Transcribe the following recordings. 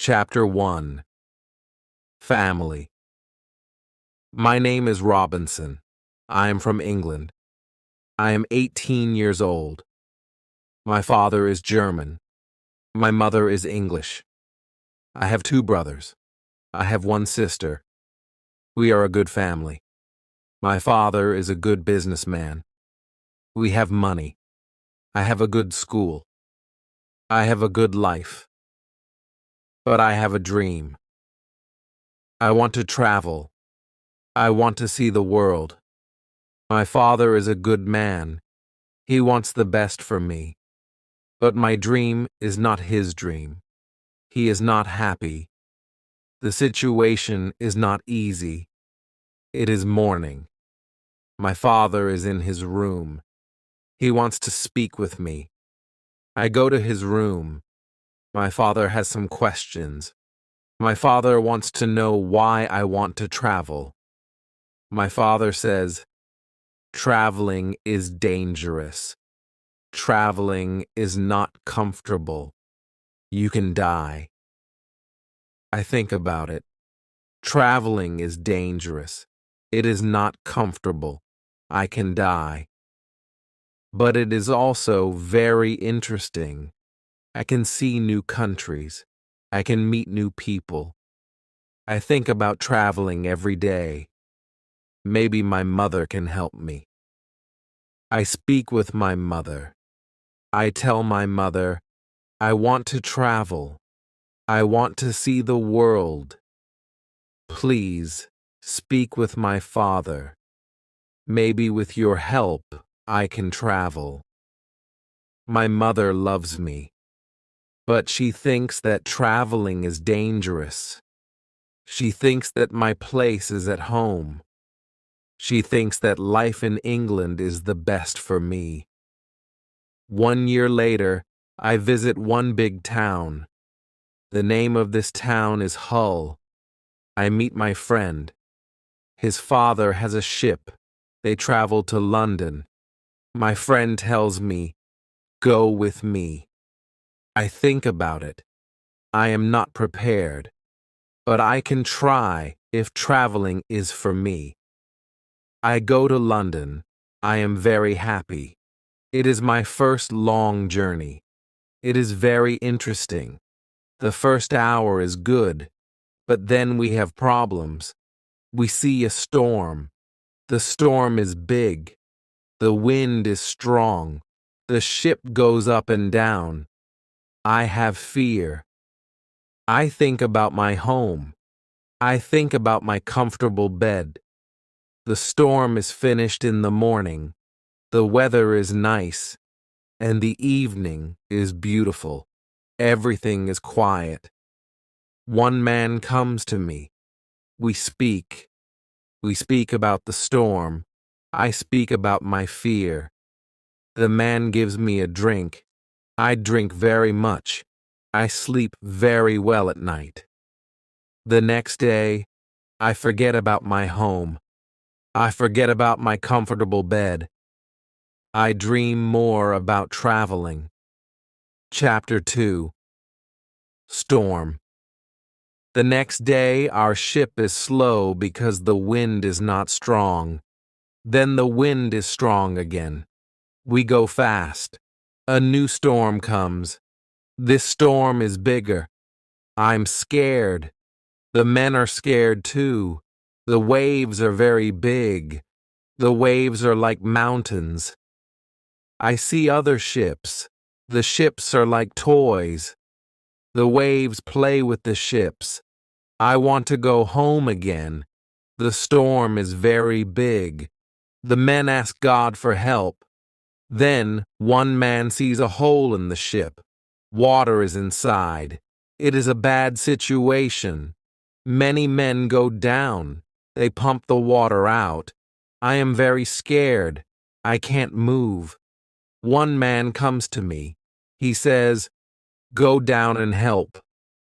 Chapter 1. Family. My name is Robinson. I am from England. I am 18 years old. My father is German. My mother is English. I have 2 brothers. I have 1 sister. We are a good family. My father is a good businessman. We have money. I have a good school. I have a good life. But I have a dream. I want to travel. I want to see the world. My father is a good man. He wants the best for me. But my dream is not his dream. He is not happy. The situation is not easy. It is morning. My father is in his room. He wants to speak with me. I go to his room. My father has some questions. My father wants to know why I want to travel. My father says, "Traveling is dangerous. Traveling is not comfortable. You can die." I think about it. Traveling is dangerous. It is not comfortable. I can die. But it is also very interesting. I can see new countries. I can meet new people. I think about traveling every day. Maybe my mother can help me. I speak with my mother. I tell my mother, I want to travel. I want to see the world. Please, speak with my father. Maybe with your help, I can travel. My mother loves me, but she thinks that traveling is dangerous. She thinks that my place is at home. She thinks that life in England is the best for me. 1 year later, I visit one big town. The name of this town is Hull. I meet my friend. His father has a ship. They travel to London. My friend tells me, "Go with me." I think about it. I am not prepared, but I can try if traveling is for me. I go to London. I am very happy. It is my first long journey. It is very interesting. The first hour is good, but then we have problems. We see a storm. The storm is big. The wind is strong. The ship goes up and down. I have fear. I think about my home. I think about my comfortable bed. The storm is finished in the morning. The weather is nice. And the evening is beautiful. Everything is quiet. One man comes to me. We speak. We speak about the storm. I speak about my fear. The man gives me a drink. I drink very much. I sleep very well at night. The next day, I forget about my home. I forget about my comfortable bed. I dream more about traveling. Chapter 2. Storm. The next day, our ship is slow because the wind is not strong. Then the wind is strong again. We go fast. A new storm comes. This storm is bigger. I'm scared. The men are scared too. The waves are very big. The waves are like mountains. I see other ships. The ships are like toys. The waves play with the ships. I want to go home again. The storm is very big. The men ask God for help. Then one man sees a hole in the ship. Water is inside. It is a bad situation. Many men go down. They pump the water out. I am very scared. I can't move. One man comes to me. He says, "Go down and help."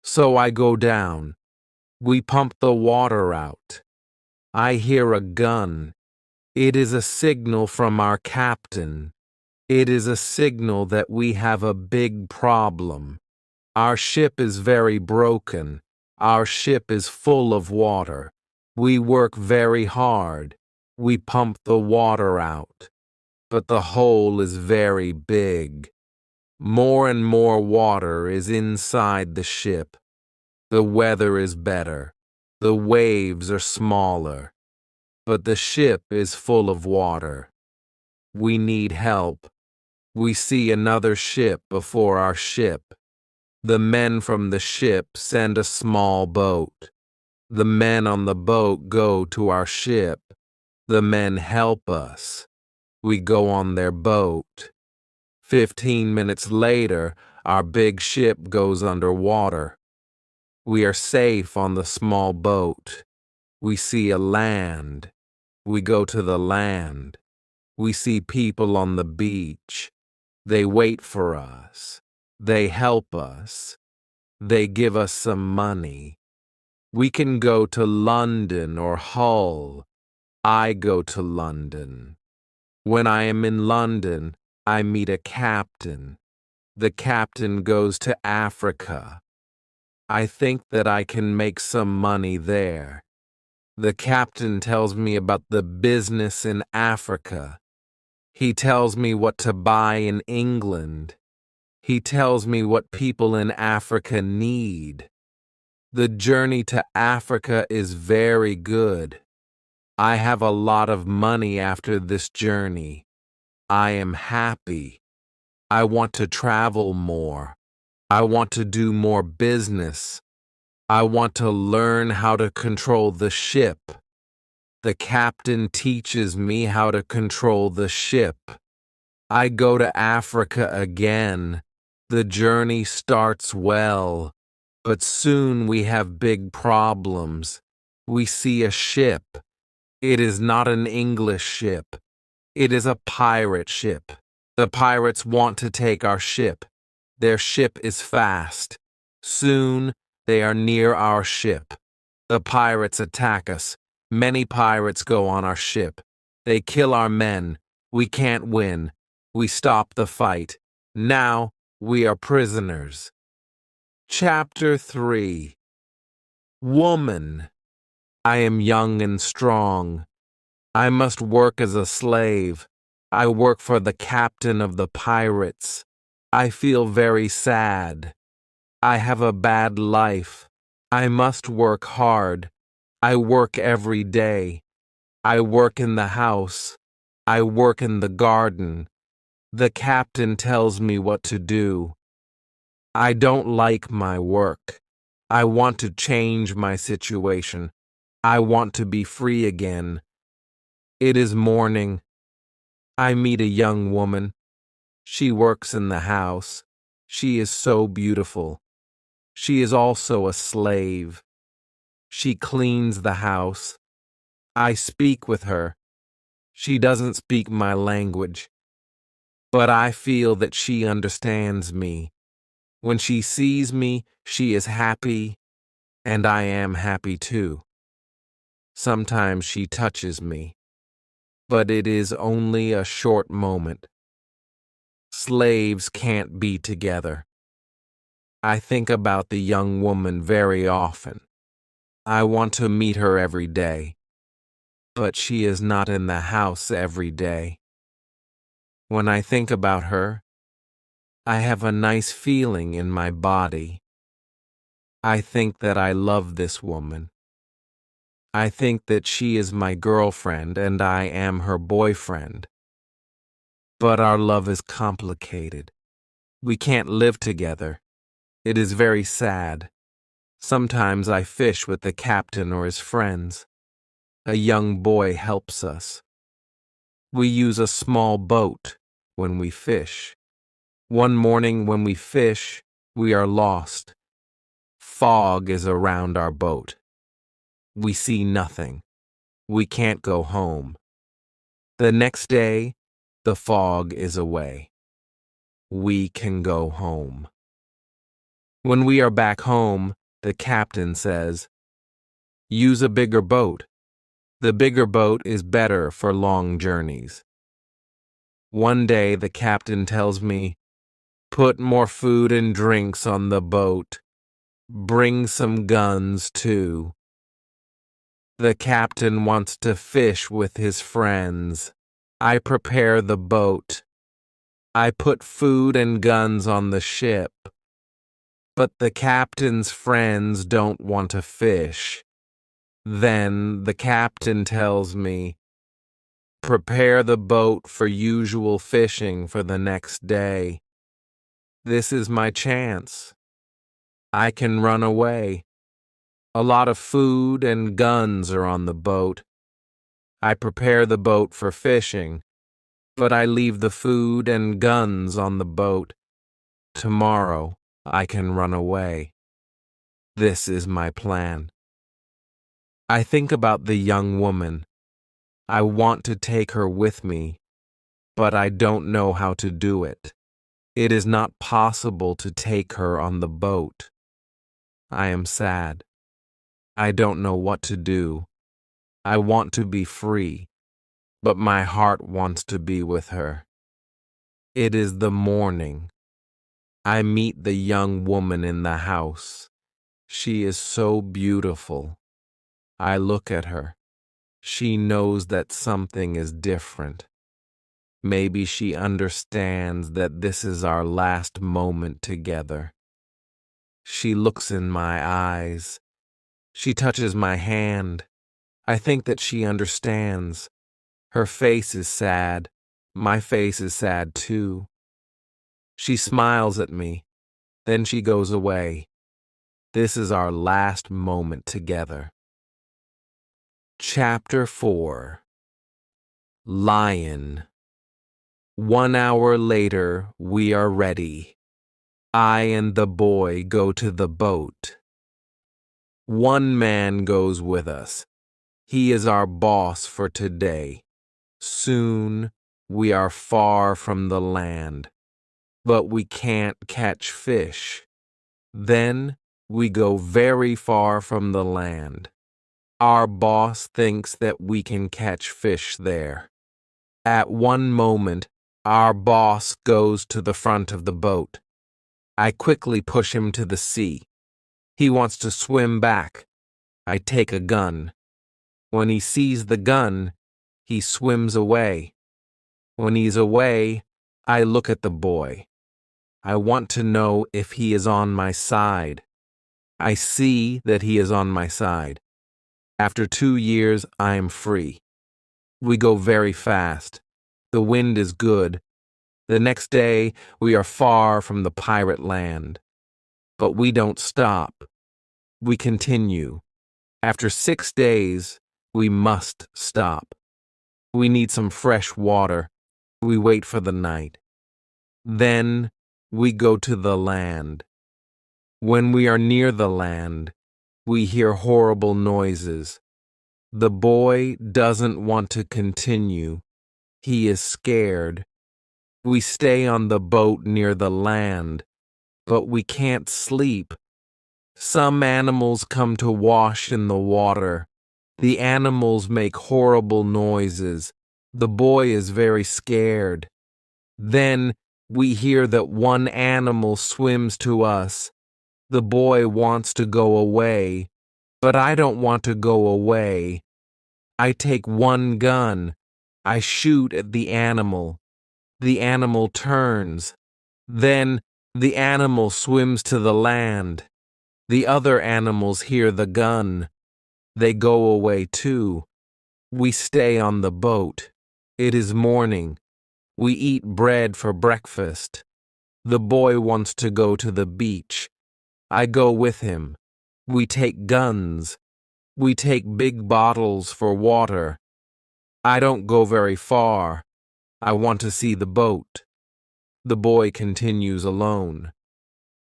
So I go down. We pump the water out. I hear a gun. It is a signal from our captain. It is a signal that we have a big problem. Our ship is very broken. Our ship is full of water. We work very hard. We pump the water out. But the hole is very big. More and more water is inside the ship. The weather is better. The waves are smaller. But the ship is full of water. We need help. We see another ship before our ship. The men from the ship send a small boat. The men on the boat go to our ship. The men help us. We go on their boat. 15 minutes later, our big ship goes underwater. We are safe on the small boat. We see a land. We go to the land. We see people on the beach. They wait for us. They help us. They give us some money. We can go to London or Hull. I go to London. When I am in London, I meet a captain. The captain goes to Africa. I think that I can make some money there. The captain tells me about the business in Africa. He tells me what to buy in England. He tells me what people in Africa need. The journey to Africa is very good. I have a lot of money after this journey. I am happy. I want to travel more. I want to do more business. I want to learn how to control the ship. The captain teaches me how to control the ship. I go to Africa again. The journey starts well, but soon we have big problems. We see a ship. It is not an English ship. It is a pirate ship. The pirates want to take our ship. Their ship is fast. Soon they are near our ship. The pirates attack us. Many pirates go on our ship. They kill our men. We can't win. We stop the fight. Now we are prisoners. Chapter 3. Woman. I am young and strong. I must work as a slave. I work for the captain of the pirates. I feel very sad. I have a bad life. I must work hard. I work every day. I work in the house. I work in the garden. The captain tells me what to do. I don't like my work. I want to change my situation. I want to be free again. It is morning. I meet a young woman. She works in the house. She is so beautiful. She is also a slave. She cleans the house. I speak with her. She doesn't speak my language, but I feel that she understands me. When she sees me, she is happy, and I am happy too. Sometimes she touches me, but it is only a short moment. Slaves can't be together. I think about the young woman very often. I want to meet her every day, but she is not in the house every day. When I think about her, I have a nice feeling in my body. I think that I love this woman. I think that she is my girlfriend and I am her boyfriend. But our love is complicated. We can't live together. It is very sad. Sometimes I fish with the captain or his friends. A young boy helps us. We use a small boat when we fish. One morning when we fish, we are lost. Fog is around our boat. We see nothing. We can't go home. The next day, the fog is away. We can go home. When we are back home, the captain says, "Use a bigger boat. The bigger boat is better for long journeys." One day the captain tells me, Put more food and drinks on the boat. Bring some guns, too. The captain wants to fish with his friends. I prepare the boat. I put food and guns on the ship. But the captain's friends don't want to fish. Then the captain tells me, prepare the boat for usual fishing for the next day. This is my chance. I can run away. A lot of food and guns are on the boat. I prepare the boat for fishing, but I leave the food and guns on the boat. Tomorrow I can run away. This is my plan. I think about the young woman. I want to take her with me, but I don't know how to do it. It is not possible to take her on the boat. I am sad. I don't know what to do. I want to be free, but my heart wants to be with her. It is the morning. I meet the young woman in the house. She is so beautiful. I look at her. She knows that something is different. Maybe she understands that this is our last moment together. She looks in my eyes. She touches my hand. I think that she understands. Her face is sad. My face is sad too. She smiles at me. Then she goes away. This is our last moment together. Chapter 4. Lion. 1 hour later, we are ready. I and the boy go to the boat. One man goes with us. He is our boss for today. Soon, we are far from the land, but we can't catch fish. Then, we go very far from the land. Our boss thinks that we can catch fish there. At one moment, our boss goes to the front of the boat. I quickly push him to the sea. He wants to swim back. I take a gun. When he sees the gun, he swims away. When he's away, I look at the boy. I want to know if he is on my side. I see that he is on my side. After 2 years, I am free. We go very fast. The wind is good. The next day, we are far from the pirate land. But we don't stop. We continue. After 6 days, we must stop. We need some fresh water. We wait for the night. Then, we go to the land. When we are near the land, we hear horrible noises. The boy doesn't want to continue. He is scared. We stay on the boat near the land, but we can't sleep. Some animals come to wash in the water. The animals make horrible noises. The boy is very scared. Then we hear that one animal swims to us. The boy wants to go away, but I don't want to go away. I take one gun. I shoot at the animal. The animal turns. Then the animal swims to the land. The other animals hear the gun. They go away too. We stay on the boat. It is morning. We eat bread for breakfast. The boy wants to go to the beach. I go with him. We take guns. We take big bottles for water. I don't go very far. I want to see the boat. The boy continues alone.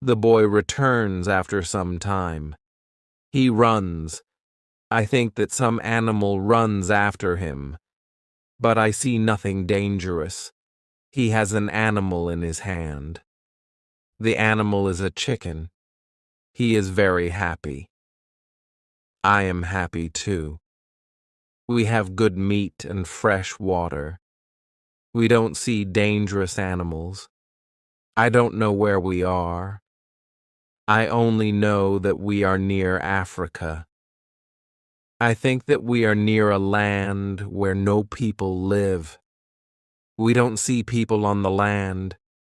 The boy returns after some time. He runs. I think that some animal runs after him, but I see nothing dangerous. He has an animal in his hand. The animal is a chicken. He is very happy. I am happy too. We have good meat and fresh water. We don't see dangerous animals. I don't know where we are. I only know that we are near Africa. I think that we are near a land where no people live. We don't see people on the land.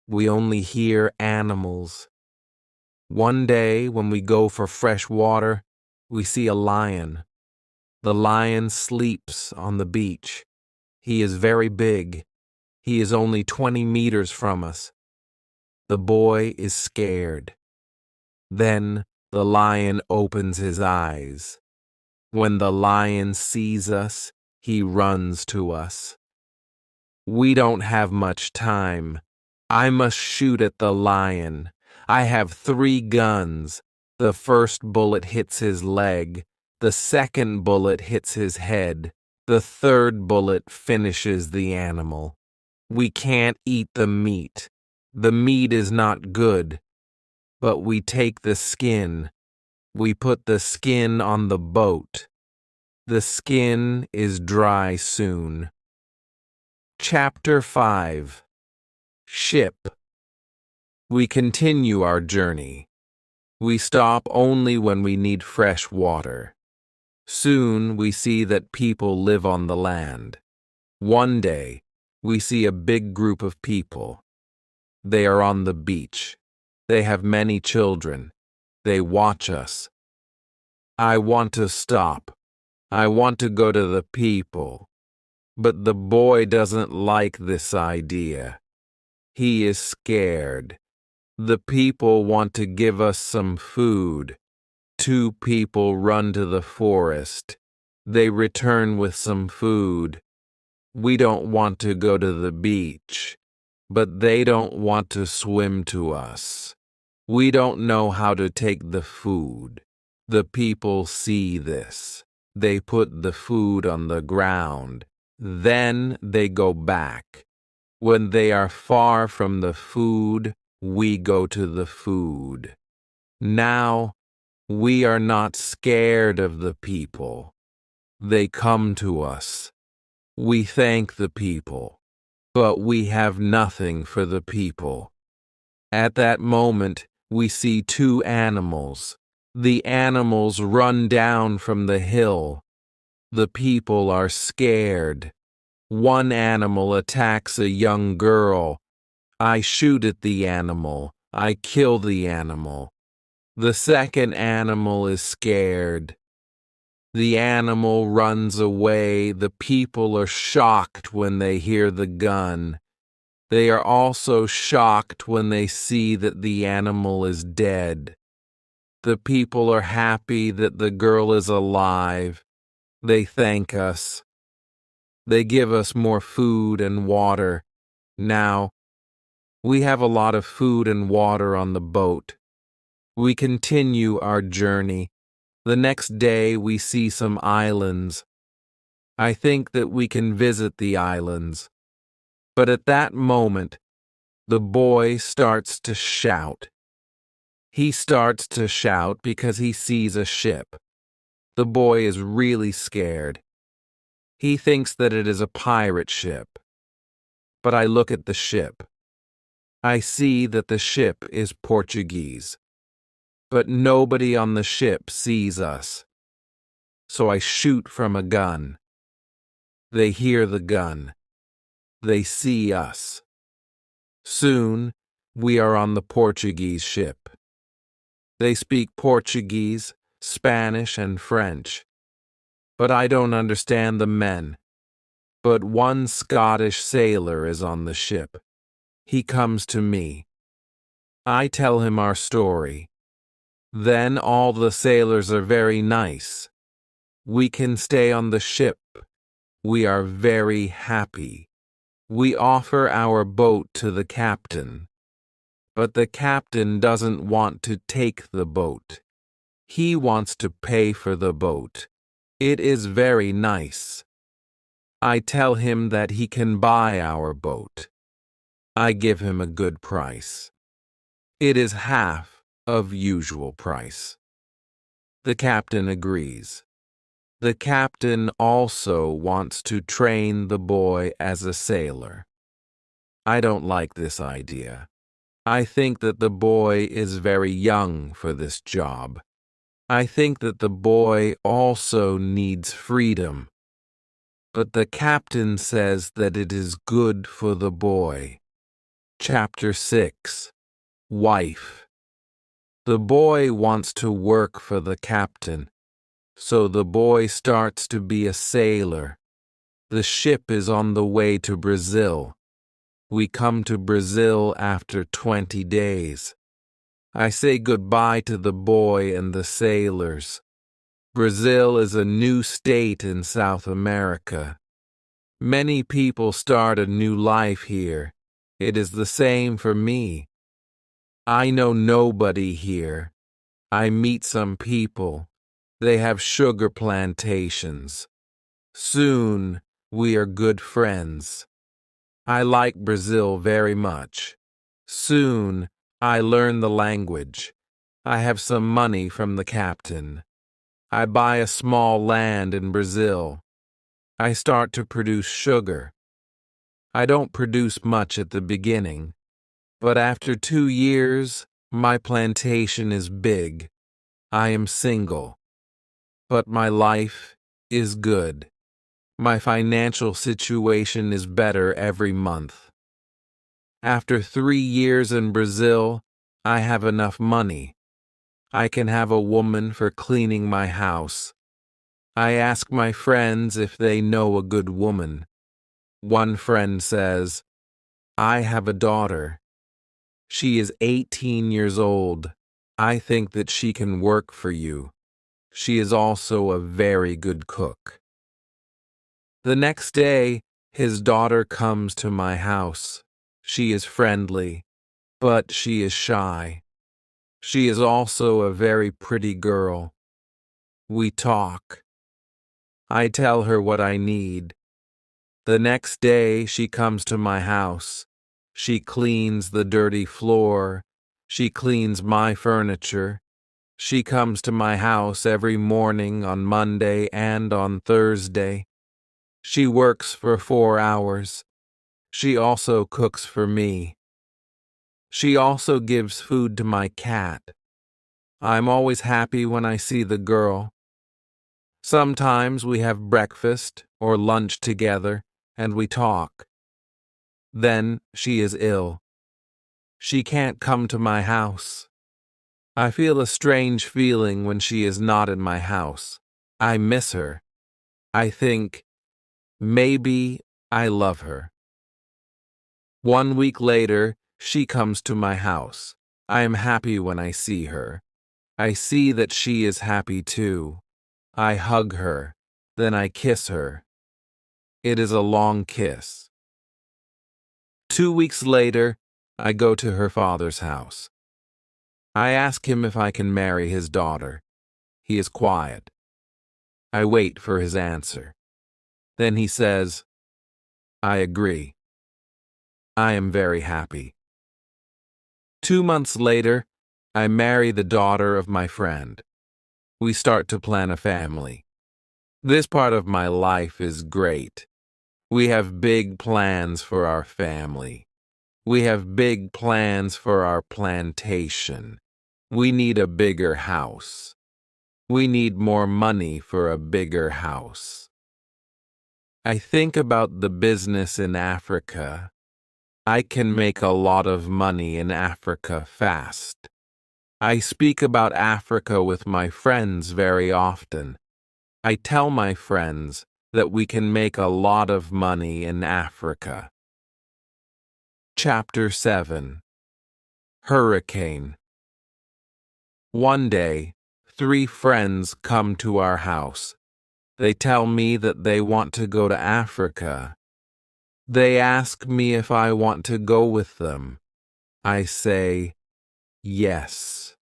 We only hear animals. One day, when we go for fresh water, we see a lion. The lion sleeps on the beach. He is very big. He is only 20 meters from us. The boy is scared. Then the lion opens his eyes. When the lion sees us, he runs to us. We don't have much time. I must shoot at the lion. I have 3 guns. The first bullet hits his leg. The second bullet hits his head. The third bullet finishes the animal. We can't eat the meat. The meat is not good. But we take the skin. We put the skin on the boat. The skin is dry soon. Chapter 5. Ship. We continue our journey. We stop only when we need fresh water. Soon we see that people live on the land. One day, we see a big group of people. They are on the beach. They have many children. They watch us. I want to stop. I want to go to the people. But the boy doesn't like this idea. He is scared. The people want to give us some food. 2 people run to the forest. They return with some food. We don't want to go to the beach, but they don't want to swim to us. We don't know how to take the food. The people see this. They put the food on the ground. Then they go back. When they are far from the food, we go to the food. Now, we are not scared of the people. They come to us. We thank the people, but we have nothing for the people. At that moment, we see 2 animals. The animals run down from the hill. The people are scared. One animal attacks a young girl. I shoot at the animal. I kill the animal. The second animal is scared. The animal runs away. The people are shocked when they hear the gun. They are also shocked when they see that the animal is dead. The people are happy that the girl is alive. They thank us. They give us more food and water. Now, we have a lot of food and water on the boat. We continue our journey. The next day we see some islands. I think that we can visit the islands. But at that moment, the boy starts to shout. He starts to shout because he sees a ship. The boy is really scared. He thinks that it is a pirate ship. But I look at the ship. I see that the ship is Portuguese. But nobody on the ship sees us. So I shoot from a gun. They hear the gun. They see us. Soon, we are on the Portuguese ship. They speak Portuguese, Spanish, and French. But I don't understand the men. But one Scottish sailor is on the ship. He comes to me. I tell him our story. Then all the sailors are very nice. We can stay on the ship. We are very happy. We offer our boat to the captain. But the captain doesn't want to take the boat. He wants to pay for the boat. It is very nice. I tell him that he can buy our boat. I give him a good price. It is half of usual price. The captain agrees. The captain also wants to train the boy as a sailor. I don't like this idea. I think that the boy is very young for this job. I think that the boy also needs freedom. But the captain says that it is good for the boy. Chapter 6. Wife. The boy wants to work for the captain, so the boy starts to be a sailor. The ship is on the way to Brazil. We come to Brazil after 20 days. I say goodbye to the boy and the sailors. Brazil is a new state in South America. Many people start a new life here. It is the same for me. I know nobody here. I meet some people. They have sugar plantations. Soon, we are good friends. I like Brazil very much. Soon, I learn the language. I have some money from the captain. I buy a small land in Brazil. I start to produce sugar. I don't produce much at the beginning, but after 2 years, my plantation is big. I am single, but my life is good. My financial situation is better every month. After 3 years in Brazil, I have enough money. I can have a woman for cleaning my house. I ask my friends if they know a good woman. One friend says, I have a daughter. She is 18 years old. I think that she can work for you. She is also a very good cook. The next day, his daughter comes to my house. She is friendly, but she is shy. She is also a very pretty girl. We talk. I tell her what I need. The next day, she comes to my house. She cleans the dirty floor. She cleans my furniture. She comes to my house every morning on Monday and on Thursday. She works for 4 hours. She also cooks for me. She also gives food to my cat. I'm always happy when I see the girl. Sometimes we have breakfast or lunch together and we talk. Then she is ill. She can't come to my house. I feel a strange feeling when she is not in my house. I miss her. I think, maybe I love her. 1 week later, she comes to my house. I am happy when I see her. I see that she is happy too. I hug her. Then I kiss her. It is a long kiss. 2 weeks later, I go to her father's house. I ask him if I can marry his daughter. He is quiet. I wait for his answer. Then he says, I agree. I am very happy. 2 months later, I marry the daughter of my friend. We start to plan a family. This part of my life is great. We have big plans for our family. We have big plans for our plantation. We need a bigger house. We need more money for a bigger house. I think about the business in Africa. I can make a lot of money in Africa fast. I speak about Africa with my friends very often. I tell my friends that we can make a lot of money in Africa. Chapter 7. Hurricane. One day, 3 friends come to our house. They tell me that they want to go to Africa. They ask me if I want to go with them. I say, yes,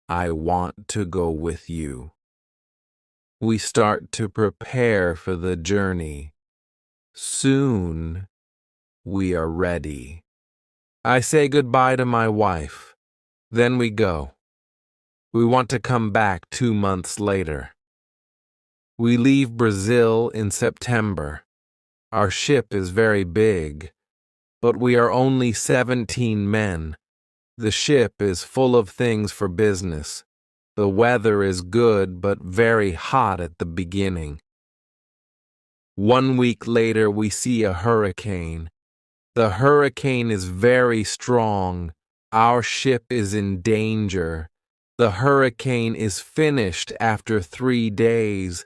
I want to go with you. We start to prepare for the journey. Soon, we are ready. I say goodbye to my wife. Then we go. We want to come back 2 months later. We leave Brazil in September. Our ship is very big, but we are only 17 men. The ship is full of things for business. The weather is good but very hot at the beginning. 1 week later, we see a hurricane. The hurricane is very strong. Our ship is in danger. The hurricane is finished after 3 days.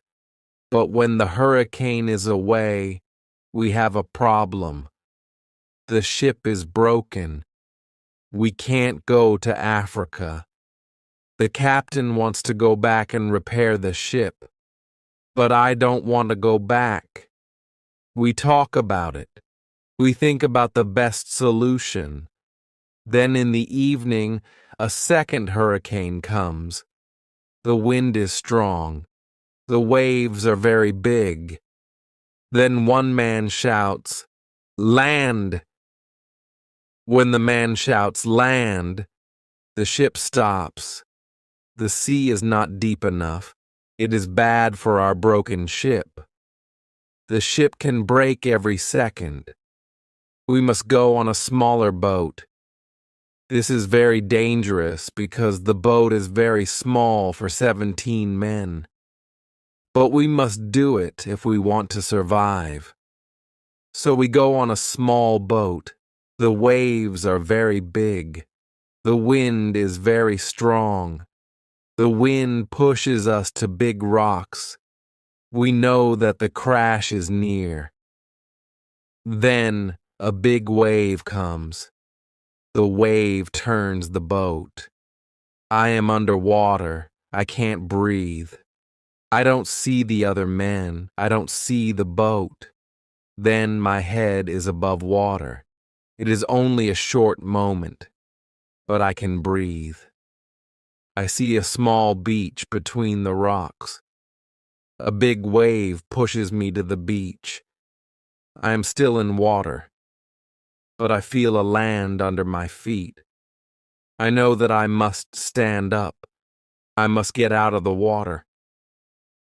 But when the hurricane is away, we have a problem. The ship is broken. We can't go to Africa. The captain wants to go back and repair the ship. But I don't want to go back. We talk about it. We think about the best solution. Then in the evening, a second hurricane comes. The wind is strong. The waves are very big. Then one man shouts, "Land!" When the man shouts, "Land!" the ship stops. The sea is not deep enough. It is bad for our broken ship. The ship can break every second. We must go on a smaller boat. This is very dangerous because the boat is very small for 17 men. But we must do it if we want to survive. So we go on a small boat. The waves are very big. The wind is very strong. The wind pushes us to big rocks. We know that the crash is near. Then a big wave comes. The wave turns the boat. I am underwater. I can't breathe. I don't see the other men. I don't see the boat. Then my head is above water. It is only a short moment, but I can breathe. I see a small beach between the rocks. A big wave pushes me to the beach. I am still in water, but I feel a land under my feet. I know that I must stand up. I must get out of the water.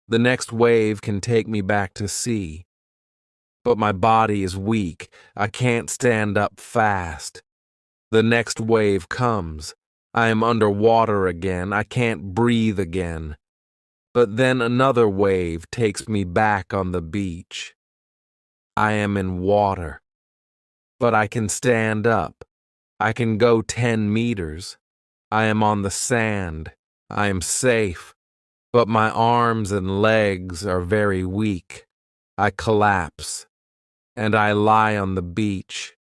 The next wave can take me back to sea. But my body is weak. I can't stand up fast. The next wave comes. I am underwater again. I can't breathe again. But then another wave takes me back on the beach. I am in water. But I can stand up. I can go 10 meters. I am on the sand. I am safe. But my arms and legs are very weak. I collapse. And I lie on the beach.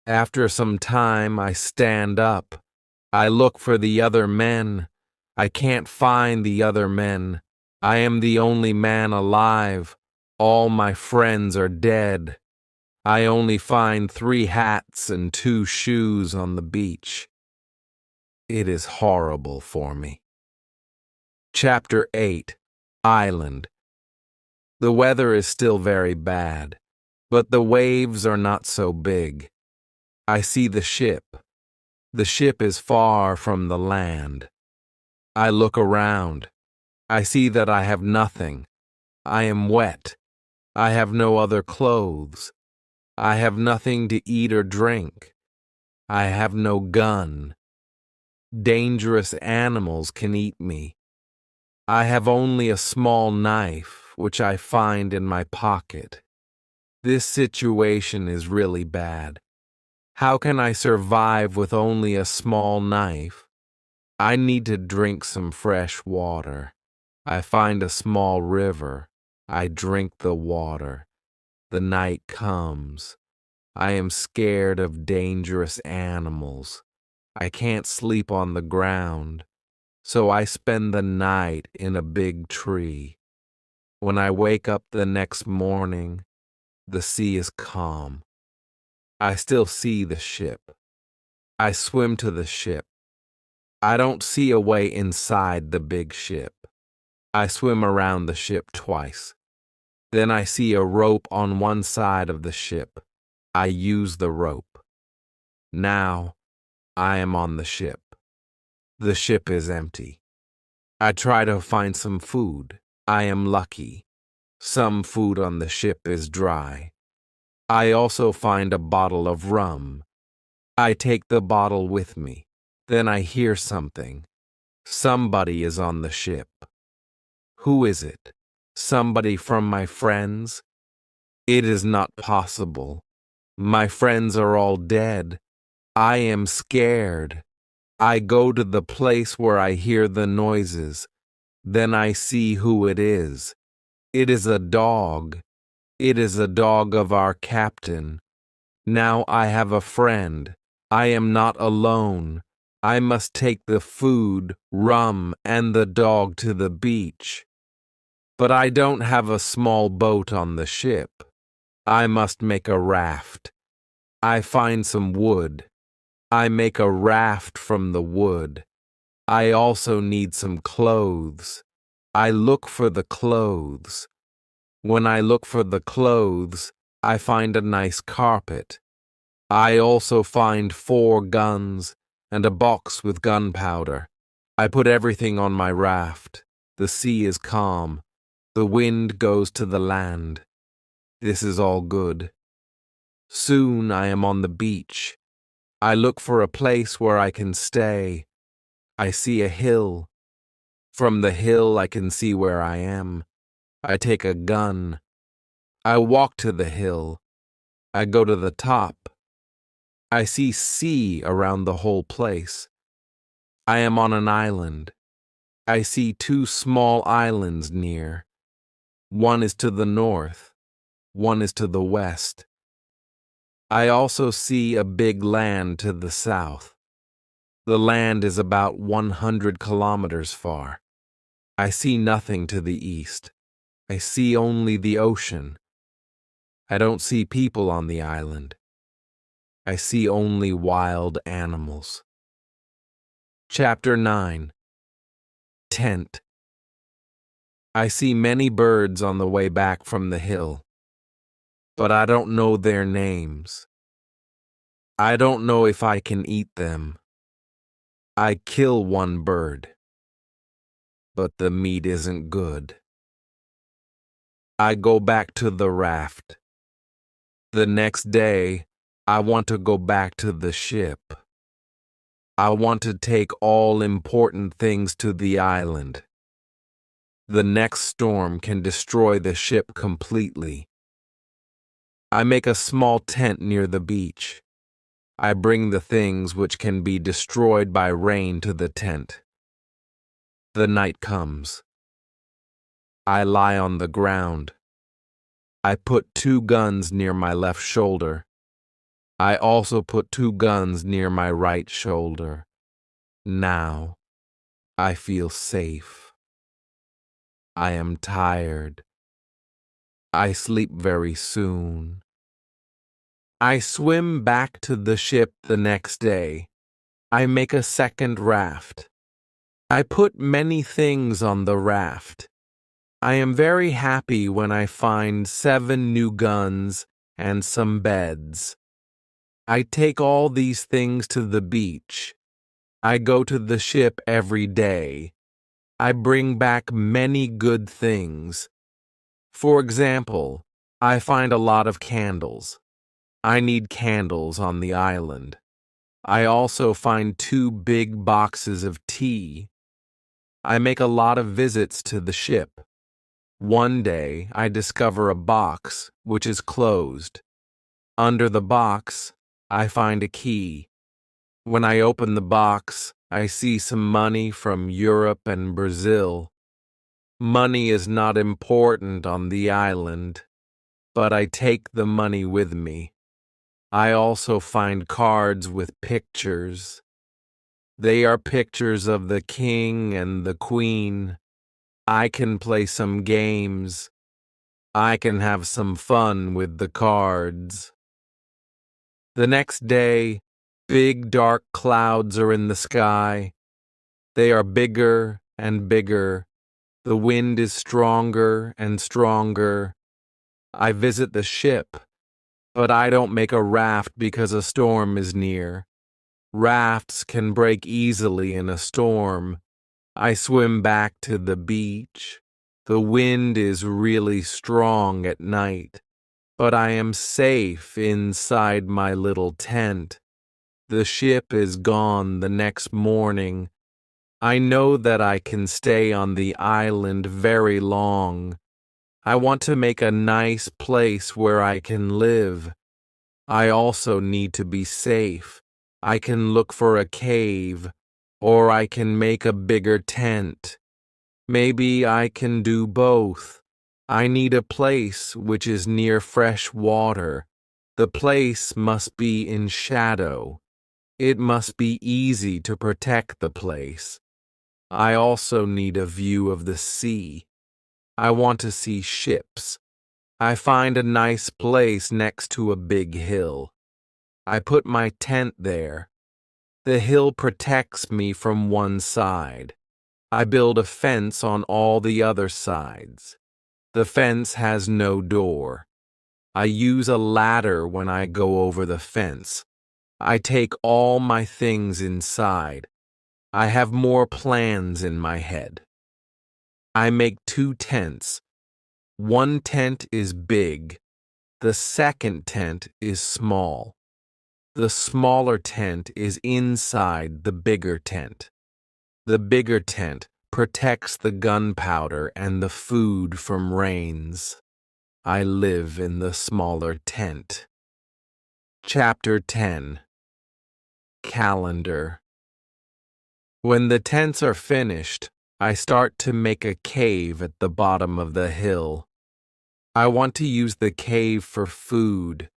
After some time, I stand up. I look for the other men. I can't find the other men. I am the only man alive. All my friends are dead. I only find 3 hats and 2 shoes on the beach. It is horrible for me. Chapter 8. Island. The weather is still very bad, but the waves are not so big. I see the ship. The ship is far from the land. I look around. I see that I have nothing. I am wet. I have no other clothes. I have nothing to eat or drink. I have no gun. Dangerous animals can eat me. I have only a small knife, which I find in my pocket. This situation is really bad. How can I survive with only a small knife? I need to drink some fresh water. I find a small river. I drink the water. The night comes. I am scared of dangerous animals. I can't sleep on the ground, so I spend the night in a big tree. When I wake up the next morning, the sea is calm. I still see the ship. I swim to the ship. I don't see a way inside the big ship. I swim around the ship twice. Then I see a rope on one side of the ship. I use the rope. Now I am on the ship. The ship is empty. I try to find some food. I am lucky. Some food on the ship is dry. I also find a bottle of rum. I take the bottle with me. Then I hear something. Somebody is on the ship. Who is it? Somebody from my friends? It is not possible. My friends are all dead. I am scared. I go to the place where I hear the noises. Then I see who it is. It is a dog. It is a dog of our captain. Now I have a friend. I am not alone. I must take the food, rum, and the dog to the beach. But I don't have a small boat on the ship. I must make a raft. I find some wood. I make a raft from the wood. I also need some clothes. I look for the clothes. When I look for the clothes, I find a nice carpet. I also find 4 guns and a box with gunpowder. I put everything on my raft. The sea is calm. The wind goes to the land. This is all good. Soon I am on the beach. I look for a place where I can stay. I see a hill. From the hill I can see where I am. I take a gun. I walk to the hill. I go to the top. I see sea around the whole place. I am on an island. I see 2 small islands near. One is to the north. One is to the west. I also see a big land to the south. The land is about 100 kilometers far. I see nothing to the east. I see only the ocean. I don't see people on the island. I see only wild animals. Chapter 9. Tent. I see many birds on the way back from the hill, but I don't know their names. I don't know if I can eat them. I kill one bird, but the meat isn't good. I go back to the raft. The next day, I want to go back to the ship. I want to take all important things to the island. The next storm can destroy the ship completely. I make a small tent near the beach. I bring the things which can be destroyed by rain to the tent. The night comes. I lie on the ground. I put 2 guns near my left shoulder. I also put 2 guns near my right shoulder. Now, I feel safe. I am tired. I sleep very soon. I swim back to the ship the next day. I make a second raft. I put many things on the raft. I am very happy when I find 7 new guns and some beds. I take all these things to the beach. I go to the ship every day. I bring back many good things. For example, I find a lot of candles. I need candles on the island. I also find 2 big boxes of tea. I make a lot of visits to the ship. One day, I discover a box which is closed. Under the box, I find a key. When I open the box, I see some money from Europe and Brazil. Money is not important on the island, but I take the money with me. I also find cards with pictures. They are pictures of the king and the queen. I can play some games. I can have some fun with the cards. The next day, big dark clouds are in the sky. They are bigger and bigger. The wind is stronger and stronger. I visit the ship, but I don't make a raft because a storm is near. Rafts can break easily in a storm. I swim back to the beach. The wind is really strong at night, but I am safe inside my little tent. The ship is gone the next morning. I know that I can stay on the island very long. I want to make a nice place where I can live. I also need to be safe. I can look for a cave, or I can make a bigger tent. Maybe I can do both. I need a place which is near fresh water. The place must be in shadow. It must be easy to protect the place. I also need a view of the sea. I want to see ships. I find a nice place next to a big hill. I put my tent there. The hill protects me from one side. I build a fence on all the other sides. The fence has no door. I use a ladder when I go over the fence. I take all my things inside. I have more plans in my head. I make 2 tents. One tent is big. The second tent is small. The smaller tent is inside the bigger tent. The bigger tent protects the gunpowder and the food from rains. I live in the smaller tent. Chapter 10. Calendar. When the tents are finished, I start to make a cave at the bottom of the hill. I want to use the cave for food.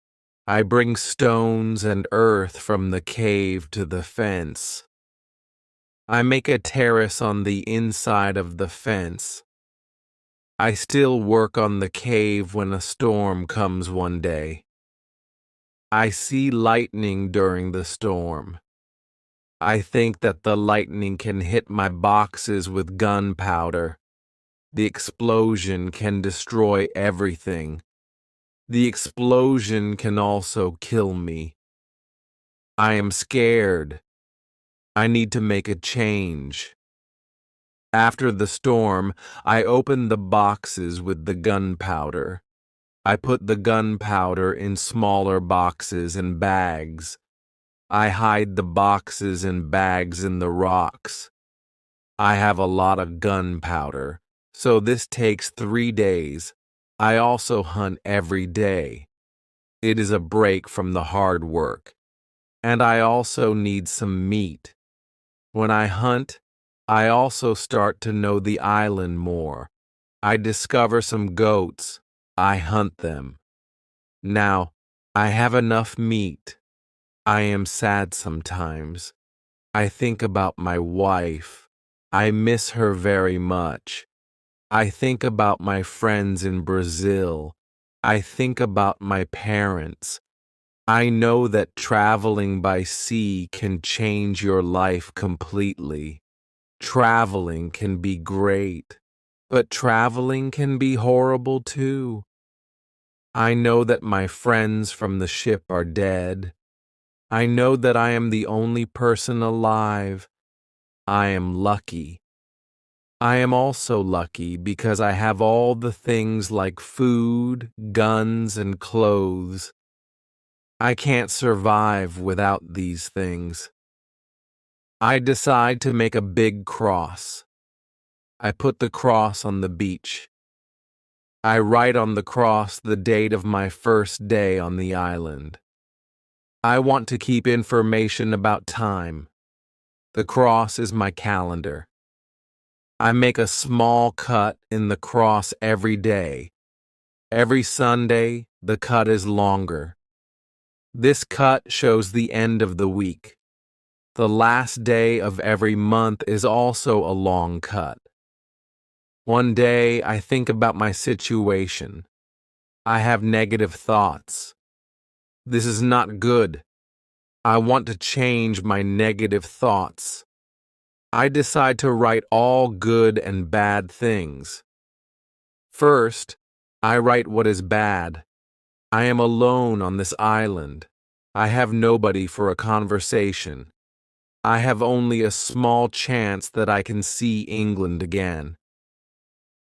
I bring stones and earth from the cave to the fence. I make a terrace on the inside of the fence. I still work on the cave when a storm comes one day. I see lightning during the storm. I think that the lightning can hit my boxes with gunpowder. The explosion can destroy everything. The explosion can also kill me. I am scared. I need to make a change. After the storm, I open the boxes with the gunpowder. I put the gunpowder in smaller boxes and bags. I hide the boxes and bags in the rocks. I have a lot of gunpowder, so this takes 3 days. I also hunt every day. It is a break from the hard work. And I also need some meat. When I hunt, I also start to know the island more. I discover some goats. I hunt them. Now, I have enough meat. I am sad sometimes. I think about my wife. I miss her very much. I think about my friends in Brazil. I think about my parents. I know that traveling by sea can change your life completely. Traveling can be great, but traveling can be horrible too. I know that my friends from the ship are dead. I know that I am the only person alive. I am lucky. I am also lucky because I have all the things like food, guns, and clothes. I can't survive without these things. I decide to make a big cross. I put the cross on the beach. I write on the cross the date of my first day on the island. I want to keep information about time. The cross is my calendar. I make a small cut in the cross every day. Every Sunday, the cut is longer. This cut shows the end of the week. The last day of every month is also a long cut. One day, I think about my situation. I have negative thoughts. This is not good. I want to change my negative thoughts. I decide to write all good and bad things. First, I write what is bad. I am alone on this island. I have nobody for a conversation. I have only a small chance that I can see England again.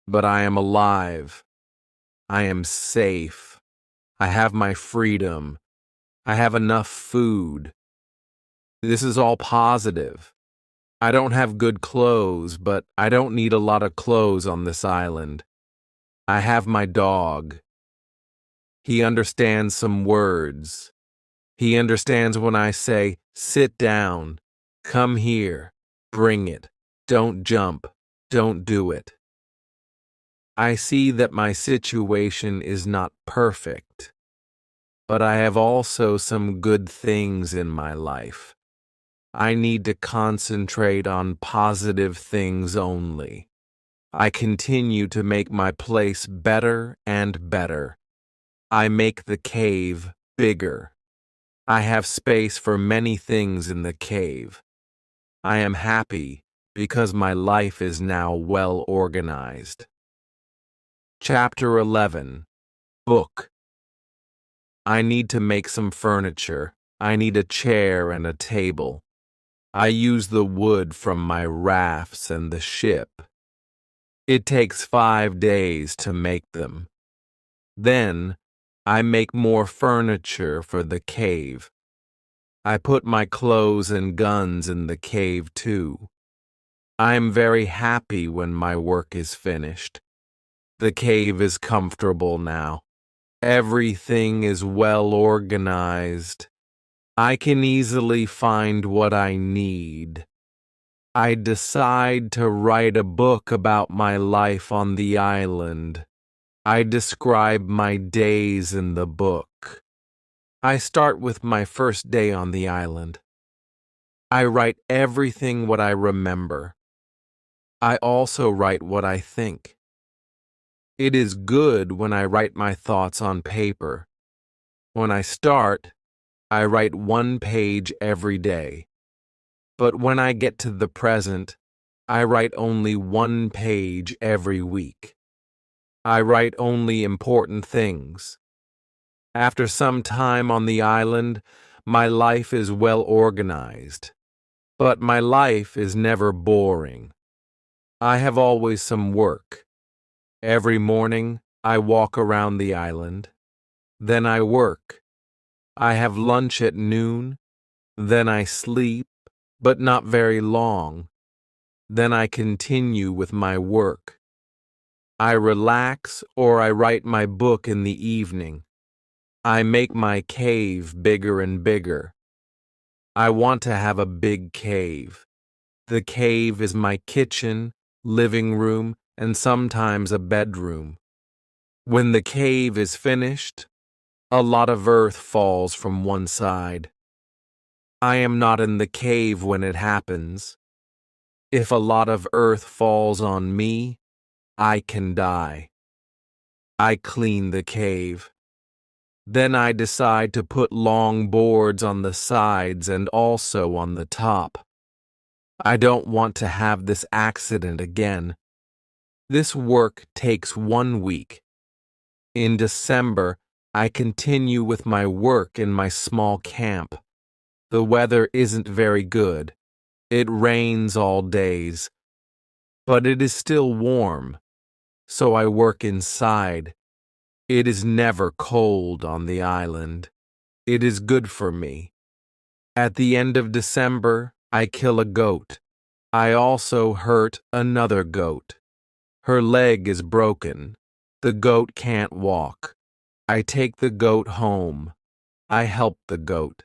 But I am alive. I am safe. I have my freedom. I have enough food. This is all positive. I don't have good clothes, but I don't need a lot of clothes on this island. I have my dog. He understands some words. He understands when I say, sit down, come here, bring it, don't jump, don't do it. I see that my situation is not perfect, but I have also some good things in my life. I need to concentrate on positive things only. I continue to make my place better and better. I make the cave bigger. I have space for many things in the cave. I am happy because my life is now well organized. Chapter 11. Book. I need to make some furniture. I need a chair and a table. I use the wood from my rafts and the ship. It takes 5 days to make them. Then, I make more furniture for the cave. I put my clothes and guns in the cave too. I am very happy when my work is finished. The cave is comfortable now. Everything is well organized. I can easily find what I need. I decide to write a book about my life on the island. I describe my days in the book. I start with my first day on the island. I write everything what I remember. I also write what I think. It is good when I write my thoughts on paper. When I start, I write 1 page every day. But when I get to the present, I write only 1 page every week. I write only important things. After some time on the island, my life is well organized. But my life is never boring. I have always some work. Every morning, I walk around the island. Then I work. I have lunch at noon. Then I sleep, but not very long. Then I continue with my work. I relax or I write my book in the evening. I make my cave bigger and bigger. I want to have a big cave. The cave is my kitchen, living room, and sometimes a bedroom. When the cave is finished, a lot of earth falls from one side. I am not in the cave when it happens. If a lot of earth falls on me, I can die. I clean the cave. Then I decide to put long boards on the sides and also on the top. I don't want to have this accident again. This work takes 1 week. In December, I continue with my work in my small camp. The weather isn't very good. It rains all days. But it is still warm. So I work inside. It is never cold on the island. It is good for me. At the end of December, I kill a goat. I also hurt another goat. Her leg is broken. The goat can't walk. I take the goat home. I help the goat.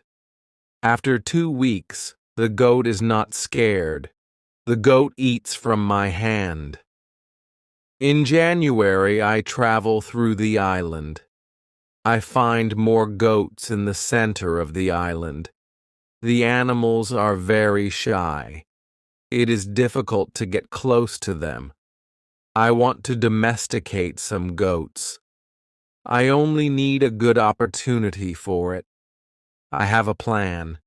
After 2 weeks, the goat is not scared. The goat eats from my hand. In January, I travel through the island. I find more goats in the center of the island. The animals are very shy. It is difficult to get close to them. I want to domesticate some goats. I only need a good opportunity for it. I have a plan.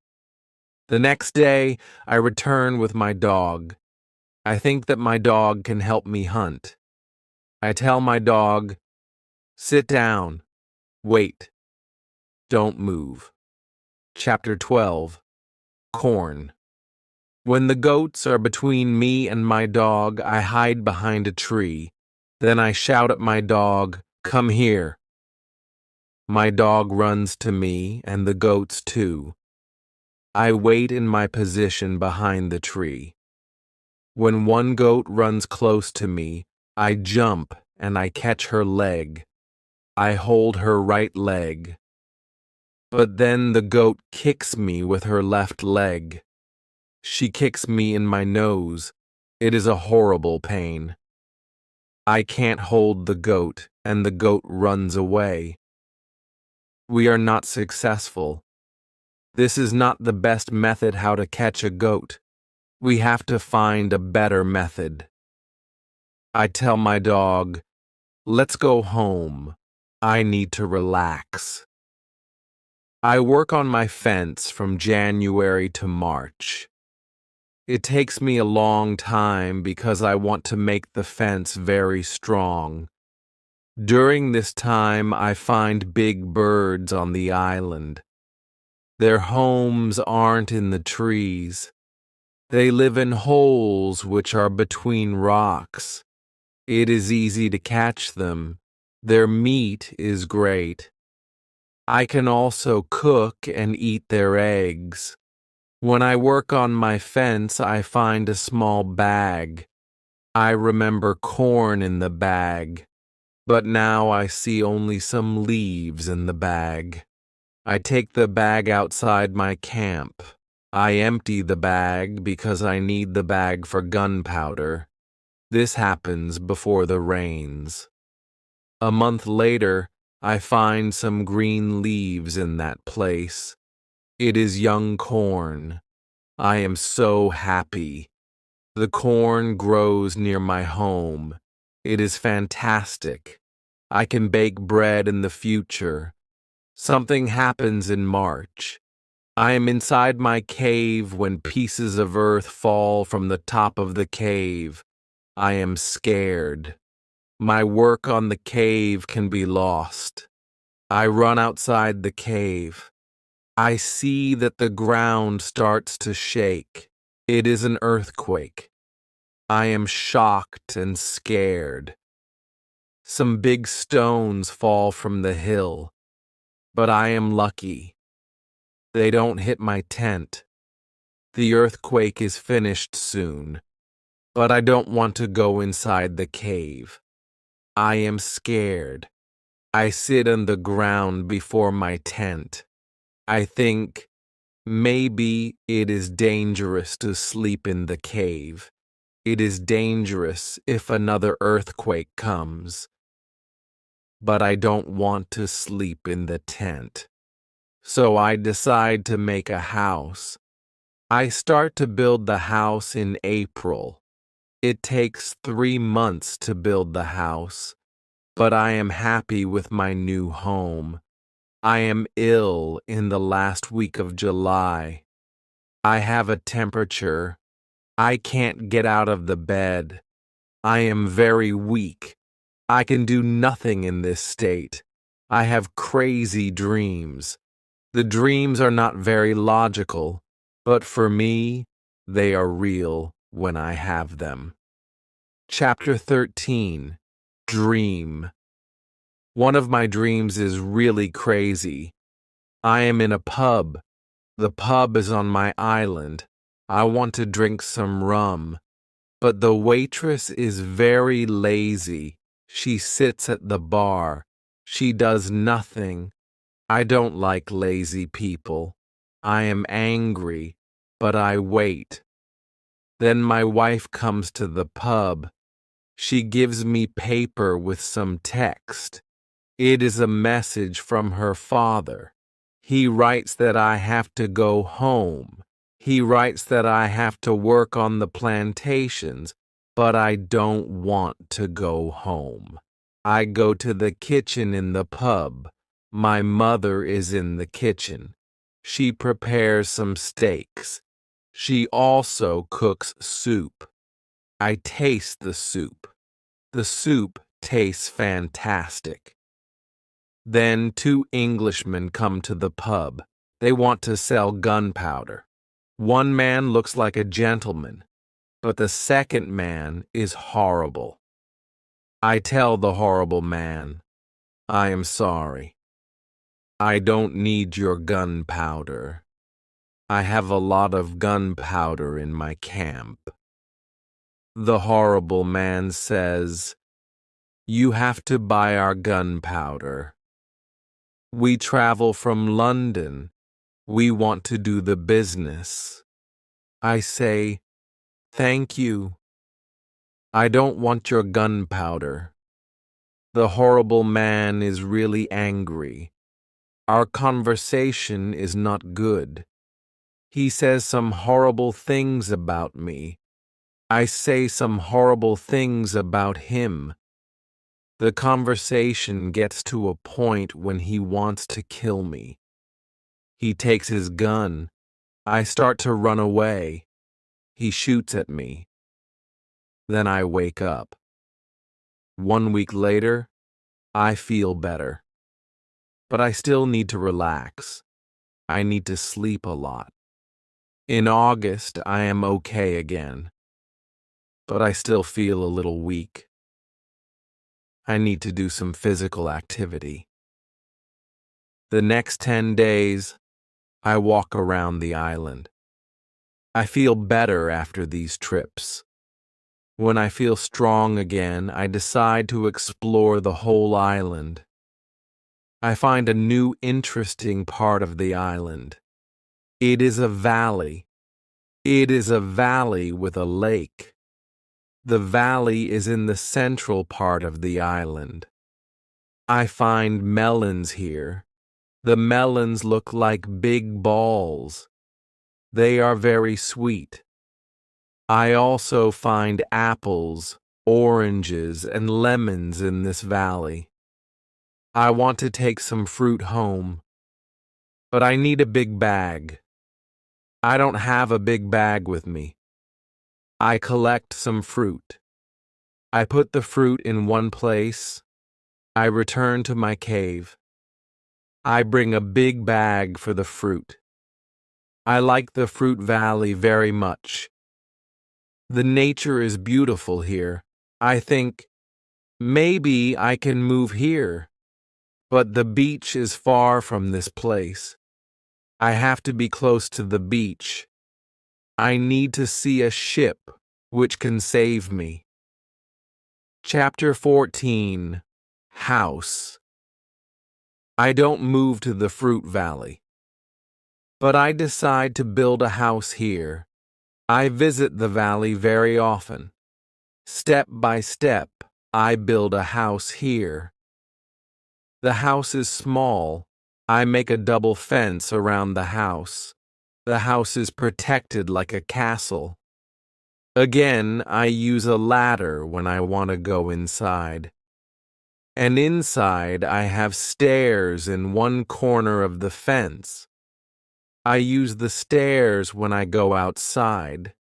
The next day, I return with my dog. I think that my dog can help me hunt. I tell my dog, sit down, wait, don't move. Chapter 12. Corn. When the goats are between me and my dog, I hide behind a tree. Then I shout at my dog, come here. My dog runs to me and the goats too. I wait in my position behind the tree. When one goat runs close to me, I jump and I catch her leg. I hold her right leg. But then the goat kicks me with her left leg. She kicks me in my nose. It is a horrible pain. I can't hold the goat, and the goat runs away. We are not successful. This is not the best method how to catch a goat. We have to find a better method. I tell my dog, let's go home. I need to relax. I work on my fence from January to March. It takes me a long time because I want to make the fence very strong. During this time, I find big birds on the island. Their homes aren't in the trees. They live in holes which are between rocks. It is easy to catch them. Their meat is great. I can also cook and eat their eggs. When I work on my fence, I find a small bag. I remember corn in the bag, but now I see only some leaves in the bag. I take the bag outside my camp. I empty the bag because I need the bag for gunpowder. This happens before the rains. A month later, I find some green leaves in that place. It is young corn. I am so happy. The corn grows near my home. It is fantastic. I can bake bread in the future. Something happens in March. I am inside my cave when pieces of earth fall from the top of the cave. I am scared. My work on the cave can be lost. I run outside the cave. I see that the ground starts to shake. It is an earthquake. I am shocked and scared. Some big stones fall from the hill, but I am lucky. They don't hit my tent. The earthquake is finished soon, but I don't want to go inside the cave. I am scared. I sit on the ground before my tent. I think maybe it is dangerous to sleep in the cave. It is dangerous if another earthquake comes. But I don't want to sleep in the tent. So I decide to make a house. I start to build the house in April. It takes 3 months to build the house, but I am happy with my new home. I am ill in the last week of July. I have a temperature. I can't get out of the bed. I am very weak. I can do nothing in this state. I have crazy dreams. The dreams are not very logical, but for me, they are real when I have them. Chapter 13. Dream. One of my dreams is really crazy. I am in a pub. The pub is on my island. I want to drink some rum, but the waitress is very lazy. She sits at the bar. She does nothing. I don't like lazy people. I am angry, but I wait. Then my wife comes to the pub. She gives me paper with some text. It is a message from her father. He writes that I have to go home. He writes that I have to work on the plantations, but I don't want to go home. I go to the kitchen in the pub. My mother is in the kitchen. She prepares some steaks. She also cooks soup. I taste the soup. The soup tastes fantastic. Then 2 Englishmen come to the pub. They want to sell gunpowder. One man looks like a gentleman, but the second man is horrible. I tell the horrible man, I am sorry. I don't need your gunpowder. I have a lot of gunpowder in my camp. The horrible man says, "You have to buy our gunpowder. We travel from London. We want to do the business." I say, "Thank you. I don't want your gunpowder." The horrible man is really angry. Our conversation is not good. He says some horrible things about me. I say some horrible things about him. The conversation gets to a point when he wants to kill me. He takes his gun. I start to run away. He shoots at me. Then I wake up. 1 week later, I feel better. But I still need to relax. I need to sleep a lot. In August, I am okay again. But I still feel a little weak. I need to do some physical activity. The next 10 days, I walk around the island. I feel better after these trips. When I feel strong again, I decide to explore the whole island. I find a new interesting part of the island. It is a valley. It is a valley with a lake. The valley is in the central part of the island. I find melons here. The melons look like big balls. They are very sweet. I also find apples, oranges, and lemons in this valley. I want to take some fruit home, but I need a big bag. I don't have a big bag with me. I collect some fruit. I put the fruit in one place. I return to my cave. I bring a big bag for the fruit. I like the fruit valley very much. The nature is beautiful here. I think, maybe I can move here, but the beach is far from this place. I have to be close to the beach. I need to see a ship which can save me. Chapter 14. House. I don't move to the fruit valley, but I decide to build a house here. I visit the valley very often. Step by step, I build a house here. The house is small. I make a double fence around the house. The house is protected like a castle. Again, I use a ladder when I want to go inside. And inside, I have stairs in one corner of the fence. I use the stairs when I go outside.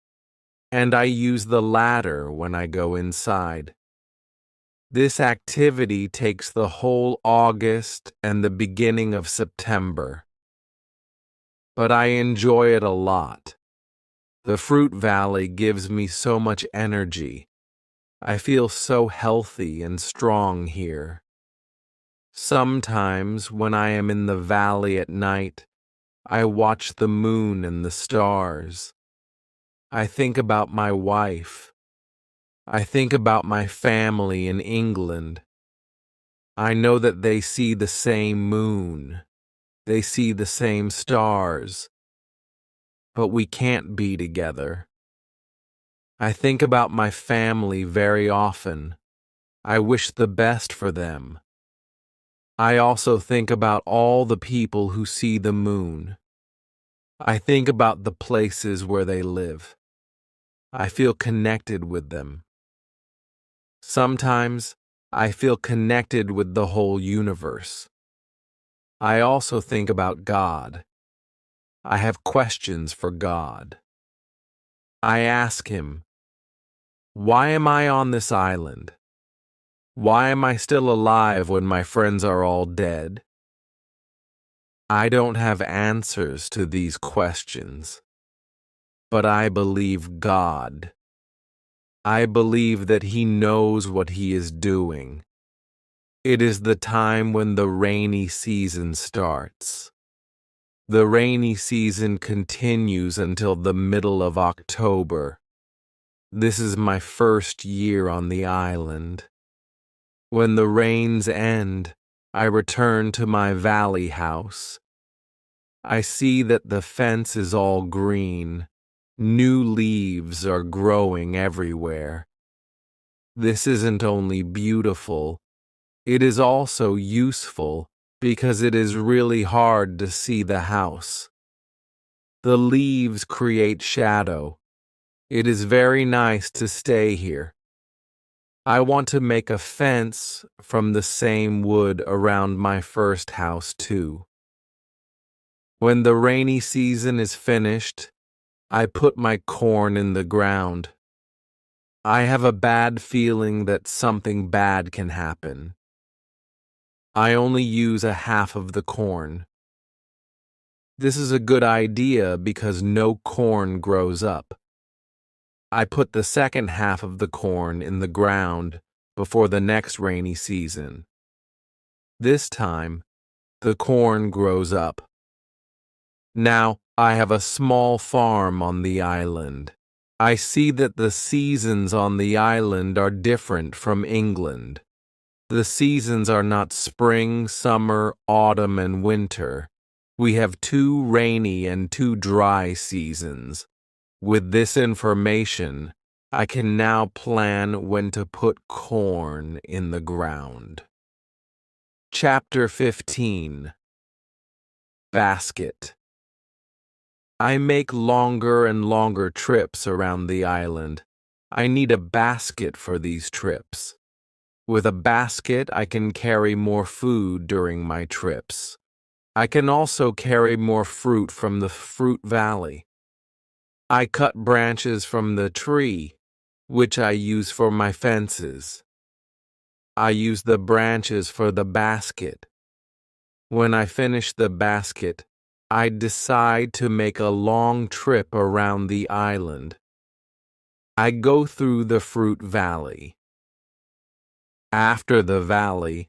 And I use the ladder when I go inside. This activity takes the whole August and the beginning of September. But I enjoy it a lot. The fruit valley gives me so much energy. I feel so healthy and strong here. Sometimes when I am in the valley at night, I watch the moon and the stars. I think about my wife. I think about my family in England. I know that they see the same moon. They see the same stars. But we can't be together. I think about my family very often. I wish the best for them. I also think about all the people who see the moon. I think about the places where they live. I feel connected with them. Sometimes I feel connected with the whole universe. I also think about God. I have questions for God. I ask him, why am I on this island? Why am I still alive when my friends are all dead? I don't have answers to these questions, but I believe God. I believe that he knows what he is doing. It is the time when the rainy season starts. The rainy season continues until the middle of October. This is my first year on the island. When the rains end, I return to my valley house. I see that the fence is all green. New leaves are growing everywhere. This isn't only beautiful, it is also useful because it is really hard to see the house. The leaves create shadow. It is very nice to stay here. I want to make a fence from the same wood around my first house too. When the rainy season is finished, I put my corn in the ground. I have a bad feeling that something bad can happen. I only use a half of the corn. This is a good idea because no corn grows up. I put the second half of the corn in the ground before the next rainy season. This time, the corn grows up. Now, I have a small farm on the island. I see that the seasons on the island are different from England. The seasons are not spring, summer, autumn, and winter. We have 2 rainy and 2 dry seasons. With this information, I can now plan when to put corn in the ground. Chapter 15. Basket. I make longer and longer trips around the island. I need a basket for these trips. With a basket, I can carry more food during my trips. I can also carry more fruit from the fruit valley. I cut branches from the tree, which I use for my fences. I use the branches for the basket. When I finish the basket, I decide to make a long trip around the island. I go through the fruit valley. After the valley,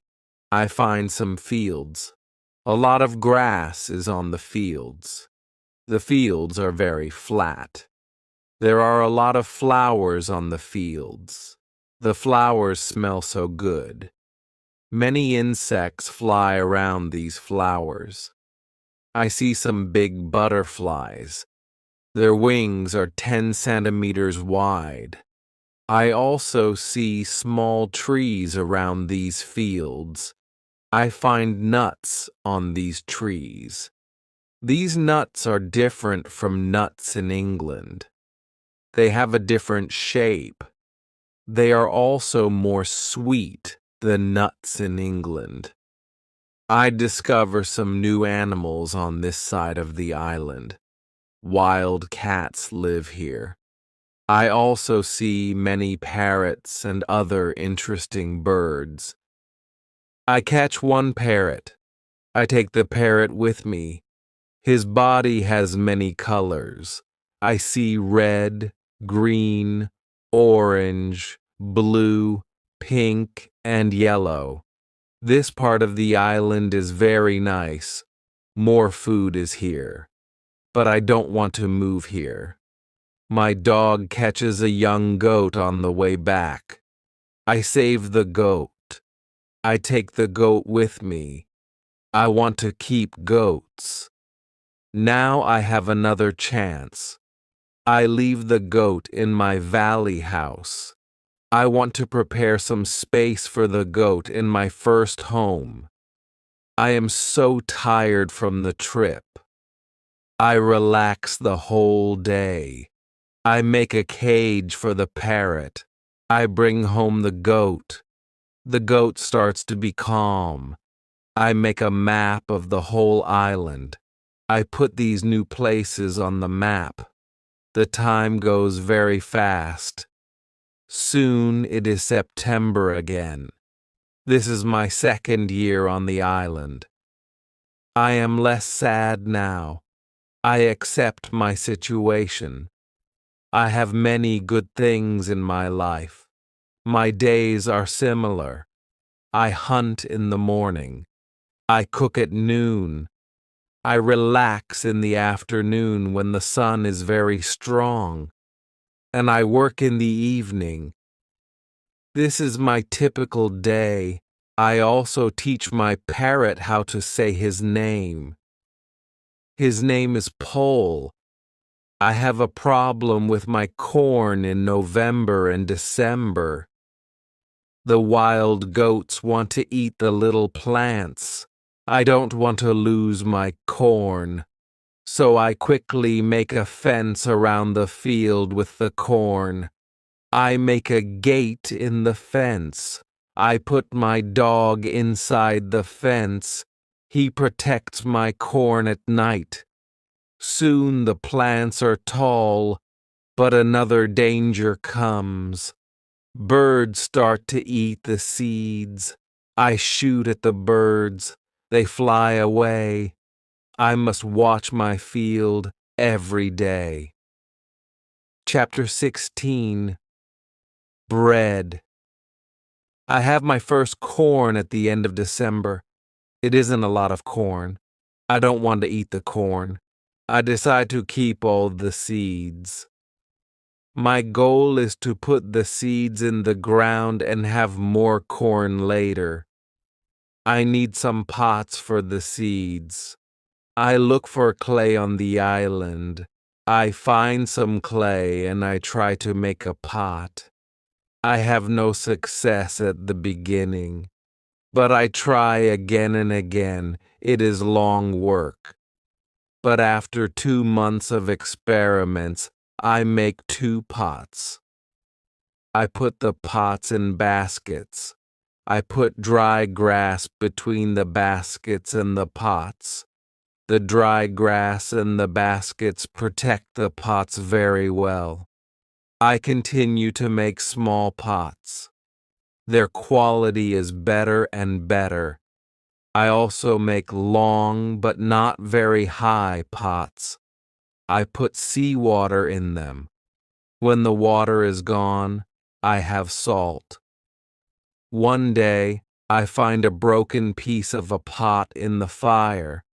I find some fields. A lot of grass is on the fields. The fields are very flat. There are a lot of flowers on the fields. The flowers smell so good. Many insects fly around these flowers. I see some big butterflies. Their wings are 10 centimeters wide. I also see small trees around these fields. I find nuts on these trees. These nuts are different from nuts in England. They have a different shape. They are also more sweet than nuts in England. I discover some new animals on this side of the island. Wild cats live here. I also see many parrots and other interesting birds. I catch one parrot. I take the parrot with me. His body has many colors. I see red, green, orange, blue, pink, and yellow. This part of the island is very nice. More food is here. But I don't want to move here. My dog catches a young goat on the way back. I save the goat. I take the goat with me. I want to keep goats. Now I have another chance. I leave the goat in my valley house. I want to prepare some space for the goat in my first home. I am so tired from the trip. I relax the whole day. I make a cage for the parrot. I bring home the goat. The goat starts to be calm. I make a map of the whole island. I put these new places on the map. The time goes very fast. Soon it is September again. This is my second year on the island. I am less sad now. I accept my situation. I have many good things in my life. My days are similar. I hunt in the morning. I cook at noon. I relax in the afternoon when the sun is very strong, and I work in the evening. This is my typical day. I also teach my parrot how to say his name. His name is Pole. I have a problem with my corn in November and December. The wild goats want to eat the little plants. I don't want to lose my corn, so I quickly make a fence around the field with the corn. I make a gate in the fence. I put my dog inside the fence. He protects my corn at night. Soon the plants are tall, but another danger comes. Birds start to eat the seeds. I shoot at the birds. They fly away. I must watch my field every day. Chapter 16. Bread. I have my first corn at the end of December. It isn't a lot of corn. I don't want to eat the corn. I decide to keep all the seeds. My goal is to put the seeds in the ground and have more corn later. I need some pots for the seeds. I look for clay on the island. I find some clay and I try to make a pot. I have no success at the beginning, but I try again and again. It is long work. But after 2 months of experiments, I make 2 pots. I put the pots in baskets. I put dry grass between the baskets and the pots. The dry grass and the baskets protect the pots very well. I continue to make small pots. Their quality is better and better. I also make long but not very high pots. I put seawater in them. When the water is gone, I have salt. One day, I find a broken piece of a pot in the fire.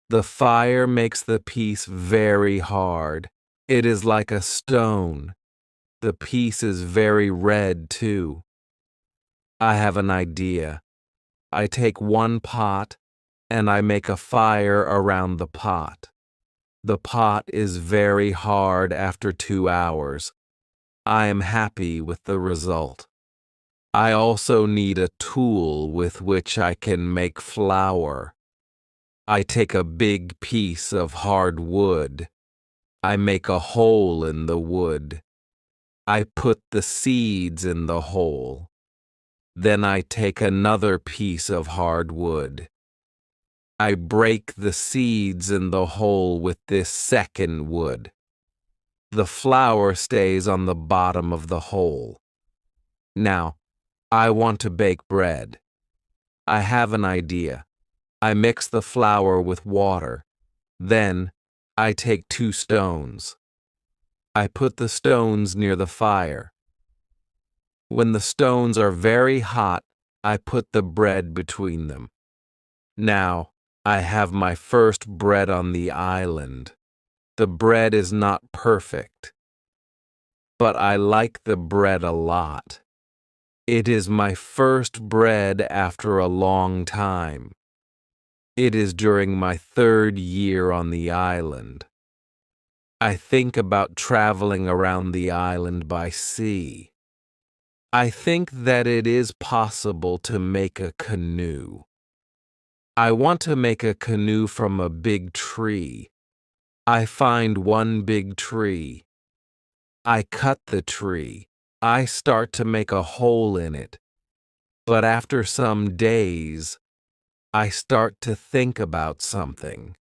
The fire makes the piece very hard. It is like a stone. The piece is very red, too. I have an idea. I take one pot and I make a fire around the pot. The pot is very hard after 2 hours. I am happy with the result. I also need a tool with which I can make flour. I take a big piece of hard wood. I make a hole in the wood. I put the seeds in the hole. Then I take another piece of hard wood. I break the seeds in the hole with this second wood. The flour stays on the bottom of the hole. Now, I want to bake bread. I have an idea. I mix the flour with water. Then, I take 2 stones. I put the stones near the fire. When the stones are very hot, I put the bread between them. Now, I have my first bread on the island. The bread is not perfect, but I like the bread a lot. It is my first bread after a long time. It is during my 3rd year on the island. I think about traveling around the island by sea. I think that it is possible to make a canoe. I want to make a canoe from a big tree. I find one big tree. I cut the tree. I start to make a hole in it. But after some days, I start to think about something.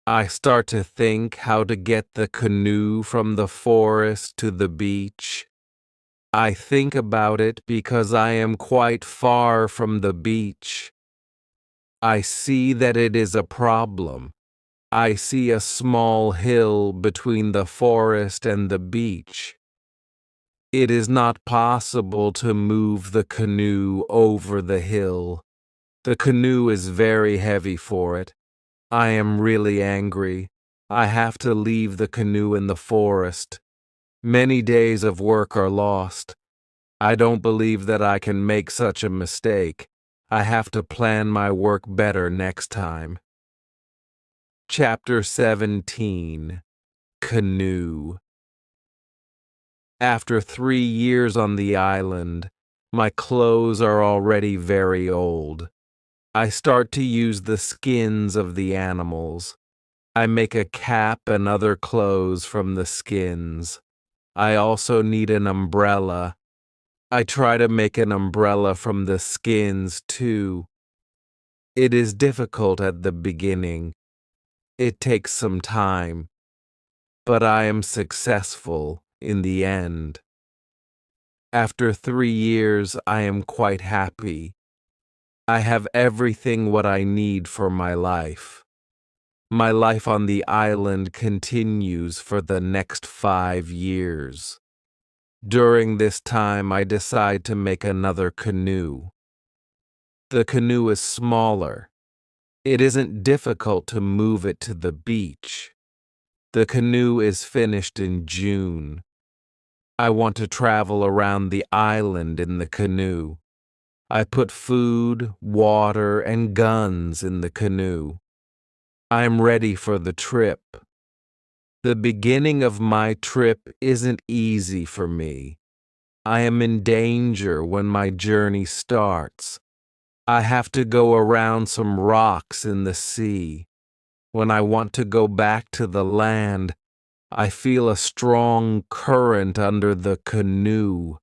I start to think how to get the canoe from the forest to the beach. I think about it because I am quite far from the beach. I see that it is a problem. I see a small hill between the forest and the beach. It is not possible to move the canoe over the hill. The canoe is very heavy for it. I am really angry. I have to leave the canoe in the forest. Many days of work are lost. I don't believe that I can make such a mistake. I have to plan my work better next time. Chapter 17. Canoe. After 3 years on the island, my clothes are already very old. I start to use the skins of the animals. I make a cap and other clothes from the skins. I also need an umbrella. I try to make an umbrella from the skins too. It is difficult at the beginning. It takes some time, but I am successful in the end. After 3 years, I am quite happy. I have everything what I need for my life. My life on the island continues for the next 5 years. During this time, I decide to make another canoe. The canoe is smaller. It isn't difficult to move it to the beach. The canoe is finished in June. I want to travel around the island in the canoe. I put food, water, and guns in the canoe. I'm ready for the trip. The beginning of my trip isn't easy for me. I am in danger when my journey starts. I have to go around some rocks in the sea. When I want to go back to the land, I feel a strong current under the canoe.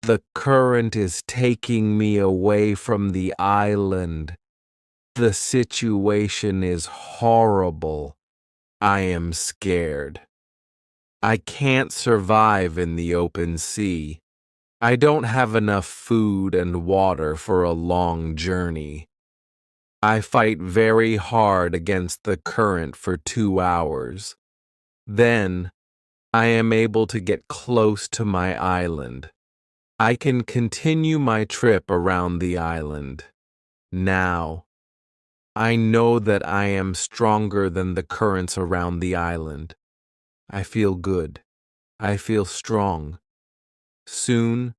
The current is taking me away from the island. The situation is horrible. I am scared. I can't survive in the open sea. I don't have enough food and water for a long journey. I fight very hard against the current for 2 hours. Then, I am able to get close to my island. I can continue my trip around the island. Now, I know that I am stronger than the currents around the island. I feel good. I feel strong. Soon,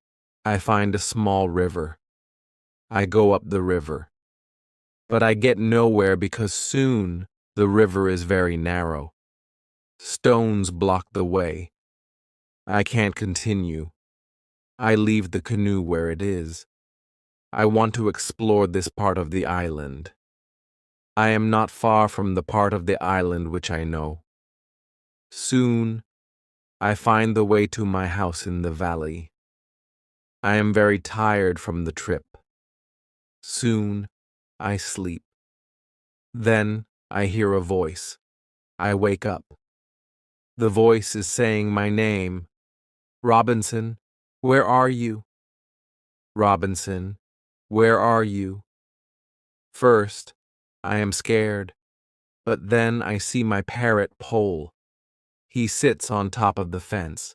I find a small river. I go up the river. But I get nowhere because soon the river is very narrow. Stones block the way. I can't continue. I leave the canoe where it is. I want to explore this part of the island. I am not far from the part of the island which I know. Soon, I find the way to my house in the valley. I am very tired from the trip. Soon, I sleep. Then, I hear a voice. I wake up. The voice is saying my name. Robinson, where are you? Robinson, where are you? First, I am scared, but then I see my parrot Pole. He sits on top of the fence.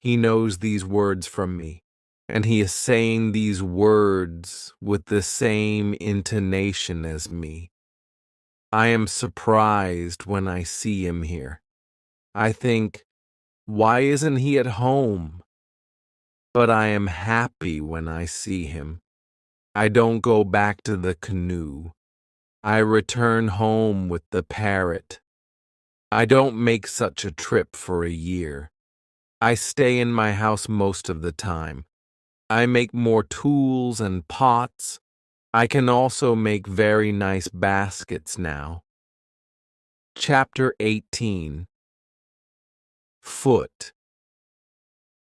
He knows these words from me, and he is saying these words with the same intonation as me. I am surprised when I see him here. I think, why isn't he at home? But I am happy when I see him. I don't go back to the canoe. I return home with the parrot. I don't make such a trip for a year. I stay in my house most of the time. I make more tools and pots. I can also make very nice baskets now. Chapter 18. Foot.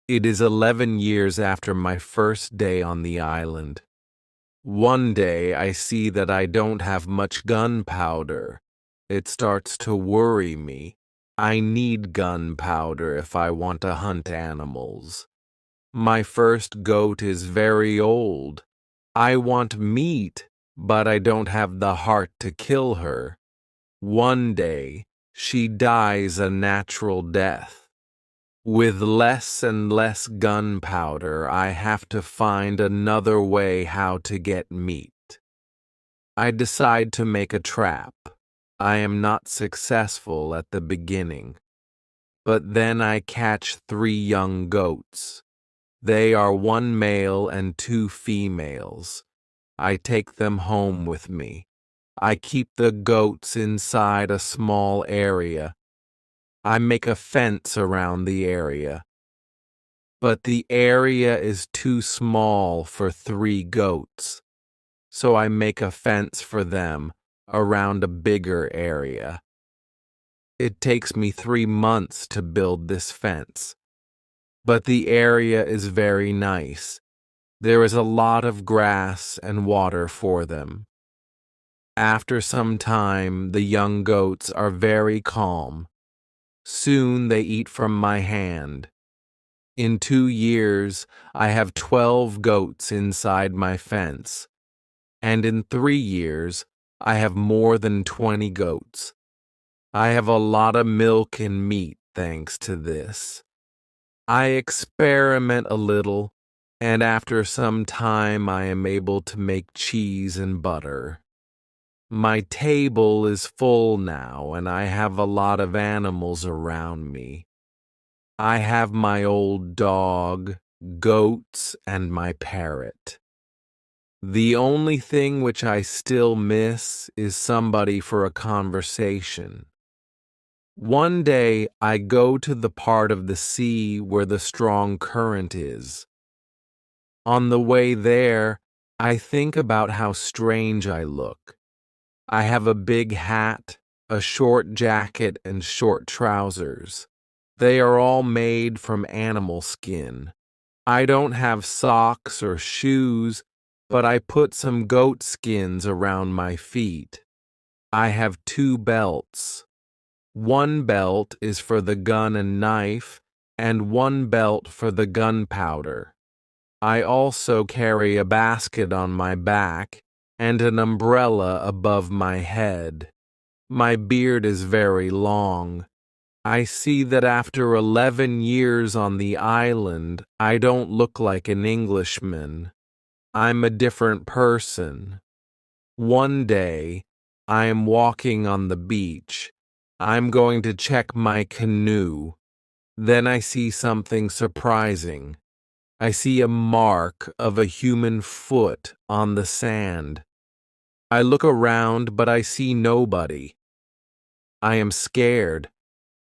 It is 11 years after my first day on the island. One day I see that I don't have much gunpowder. It starts to worry me. I need gunpowder if I want to hunt animals. My first goat is very old. I want meat, but I don't have the heart to kill her. One day, she dies a natural death. With less and less gunpowder, I have to find another way how to get meat. I decide to make a trap. I am not successful at the beginning. But then I catch 3 young goats. They are 1 male and 2 females. I take them home with me. I keep the goats inside a small area. I make a fence around the area. But the area is too small for 3 goats, so I make a fence for them around a bigger area. It takes me 3 months to build this fence, but the area is very nice. There is a lot of grass and water for them. After some time, the young goats are very calm. Soon they eat from my hand. In 2 years, I have 12 goats inside my fence, and in 3 years, I have more than 20 goats. I have a lot of milk and meat thanks to this. I experiment a little, and after some time I am able to make cheese and butter. My table is full now, and I have a lot of animals around me. I have my old dog, goats, and my parrot. The only thing which I still miss is somebody for a conversation. One day I go to the part of the sea where the strong current is. On the way there, I think about how strange I look. I have a big hat, a short jacket, and short trousers. They are all made from animal skin. I don't have socks or shoes, but I put some goat skins around my feet. I have 2 belts. One belt is for the gun and knife, and one belt for the gunpowder. I also carry a basket on my back and an umbrella above my head. My beard is very long. I see that after 11 years on the island, I don't look like an Englishman. I'm a different person. One day, I am walking on the beach. I'm going to check my canoe. Then I see something surprising. I see a mark of a human foot on the sand. I look around, but I see nobody. I am scared.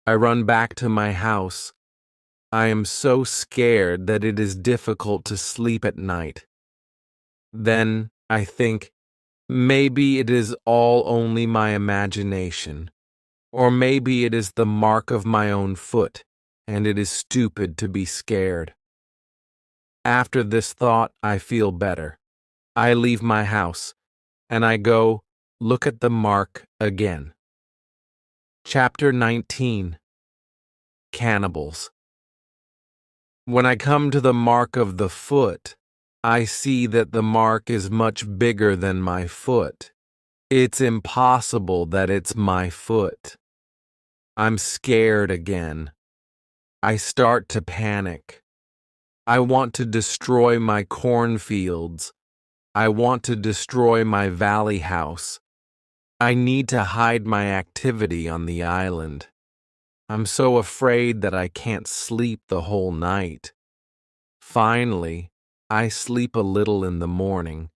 I run back to my house. I am so scared that it is difficult to sleep at night. Then I think, maybe it is all only my imagination, or maybe it is the mark of my own foot, and it is stupid to be scared. After this thought, I feel better. I leave my house, and I go look at the mark again. Chapter 19. Cannibals. When I come to the mark of the foot, I see that the mark is much bigger than my foot. It's impossible that it's my foot. I'm scared again. I start to panic. I want to destroy my cornfields. I want to destroy my valley house. I need to hide my activity on the island. I'm so afraid that I can't sleep the whole night. Finally, I sleep a little in the morning.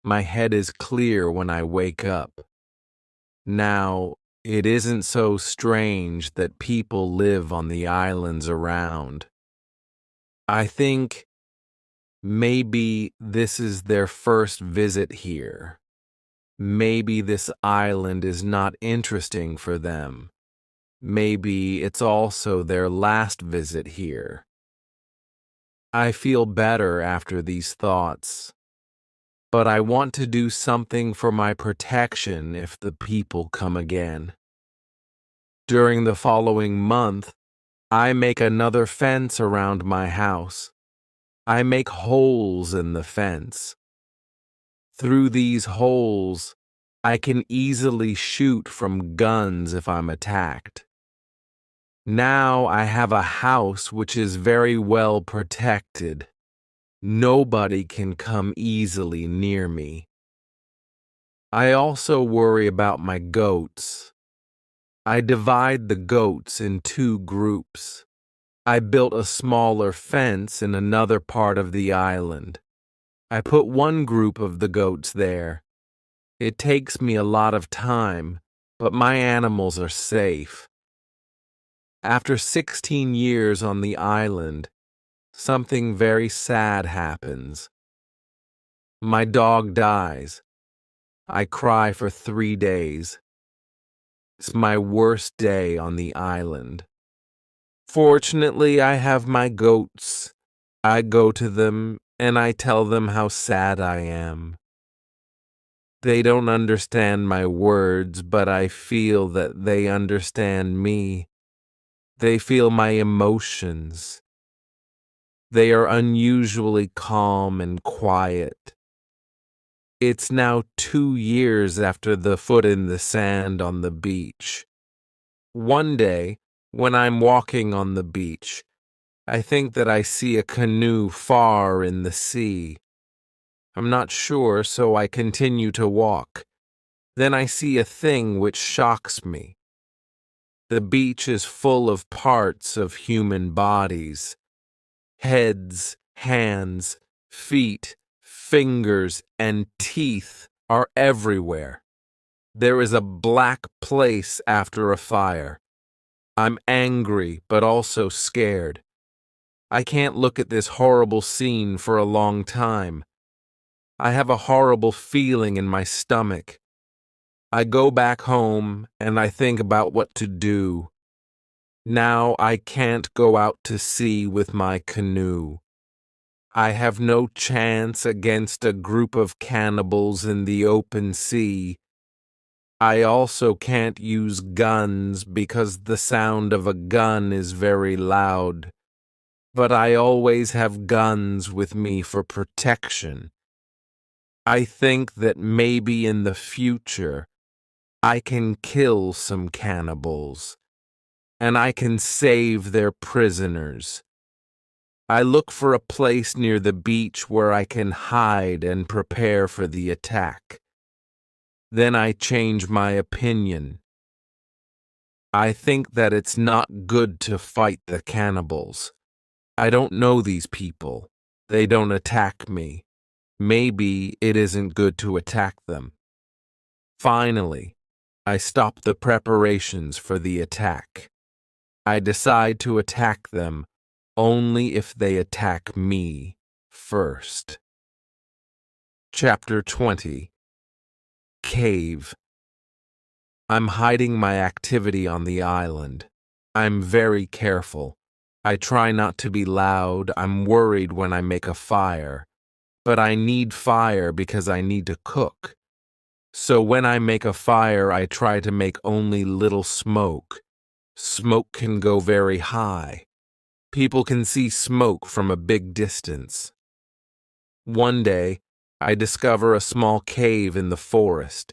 My head is clear when I wake up. Now, it isn't so strange that people live on the islands around. I think maybe this is their first visit here. Maybe this island is not interesting for them. Maybe it's also their last visit here. I feel better after these thoughts, but I want to do something for my protection if the people come again. During the following month, I make another fence around my house. I make holes in the fence. Through these holes, I can easily shoot from guns if I'm attacked. Now I have a house which is very well protected. Nobody can come easily near me. I also worry about my goats. I divide the goats in two groups. I built a smaller fence in another part of the island. I put one group of the goats there. It takes me a lot of time, but my animals are safe. After 16 years on the island, something very sad happens. My dog dies. I cry for 3 days. It's my worst day on the island. Fortunately, I have my goats. I go to them and I tell them how sad I am. They don't understand my words, but I feel that they understand me. They feel my emotions. They are unusually calm and quiet. It's now 2 years after the foot in the sand on the beach. One day, when I'm walking on the beach, I think that I see a canoe far in the sea. I'm not sure, so I continue to walk. Then I see a thing which shocks me. The beach is full of parts of human bodies. Heads, hands, feet, fingers, and teeth are everywhere. There is a black place after a fire. I'm angry, but also scared. I can't look at this horrible scene for a long time. I have a horrible feeling in my stomach. I go back home and I think about what to do. Now I can't go out to sea with my canoe. I have no chance against a group of cannibals in the open sea. I also can't use guns because the sound of a gun is very loud. But I always have guns with me for protection. I think that maybe in the future I can kill some cannibals, and I can save their prisoners. I look for a place near the beach where I can hide and prepare for the attack. Then I change my opinion. I think that it's not good to fight the cannibals. I don't know these people. They don't attack me. Maybe it isn't good to attack them. Finally, I stop the preparations for the attack. I decide to attack them only if they attack me first. Chapter 20. Cave. I'm hiding my activity on the island. I'm very careful. I try not to be loud. I'm worried when I make a fire. But I need fire because I need to cook. So when I make a fire, I try to make only little smoke. Smoke can go very high. People can see smoke from a big distance. One day, I discover a small cave in the forest.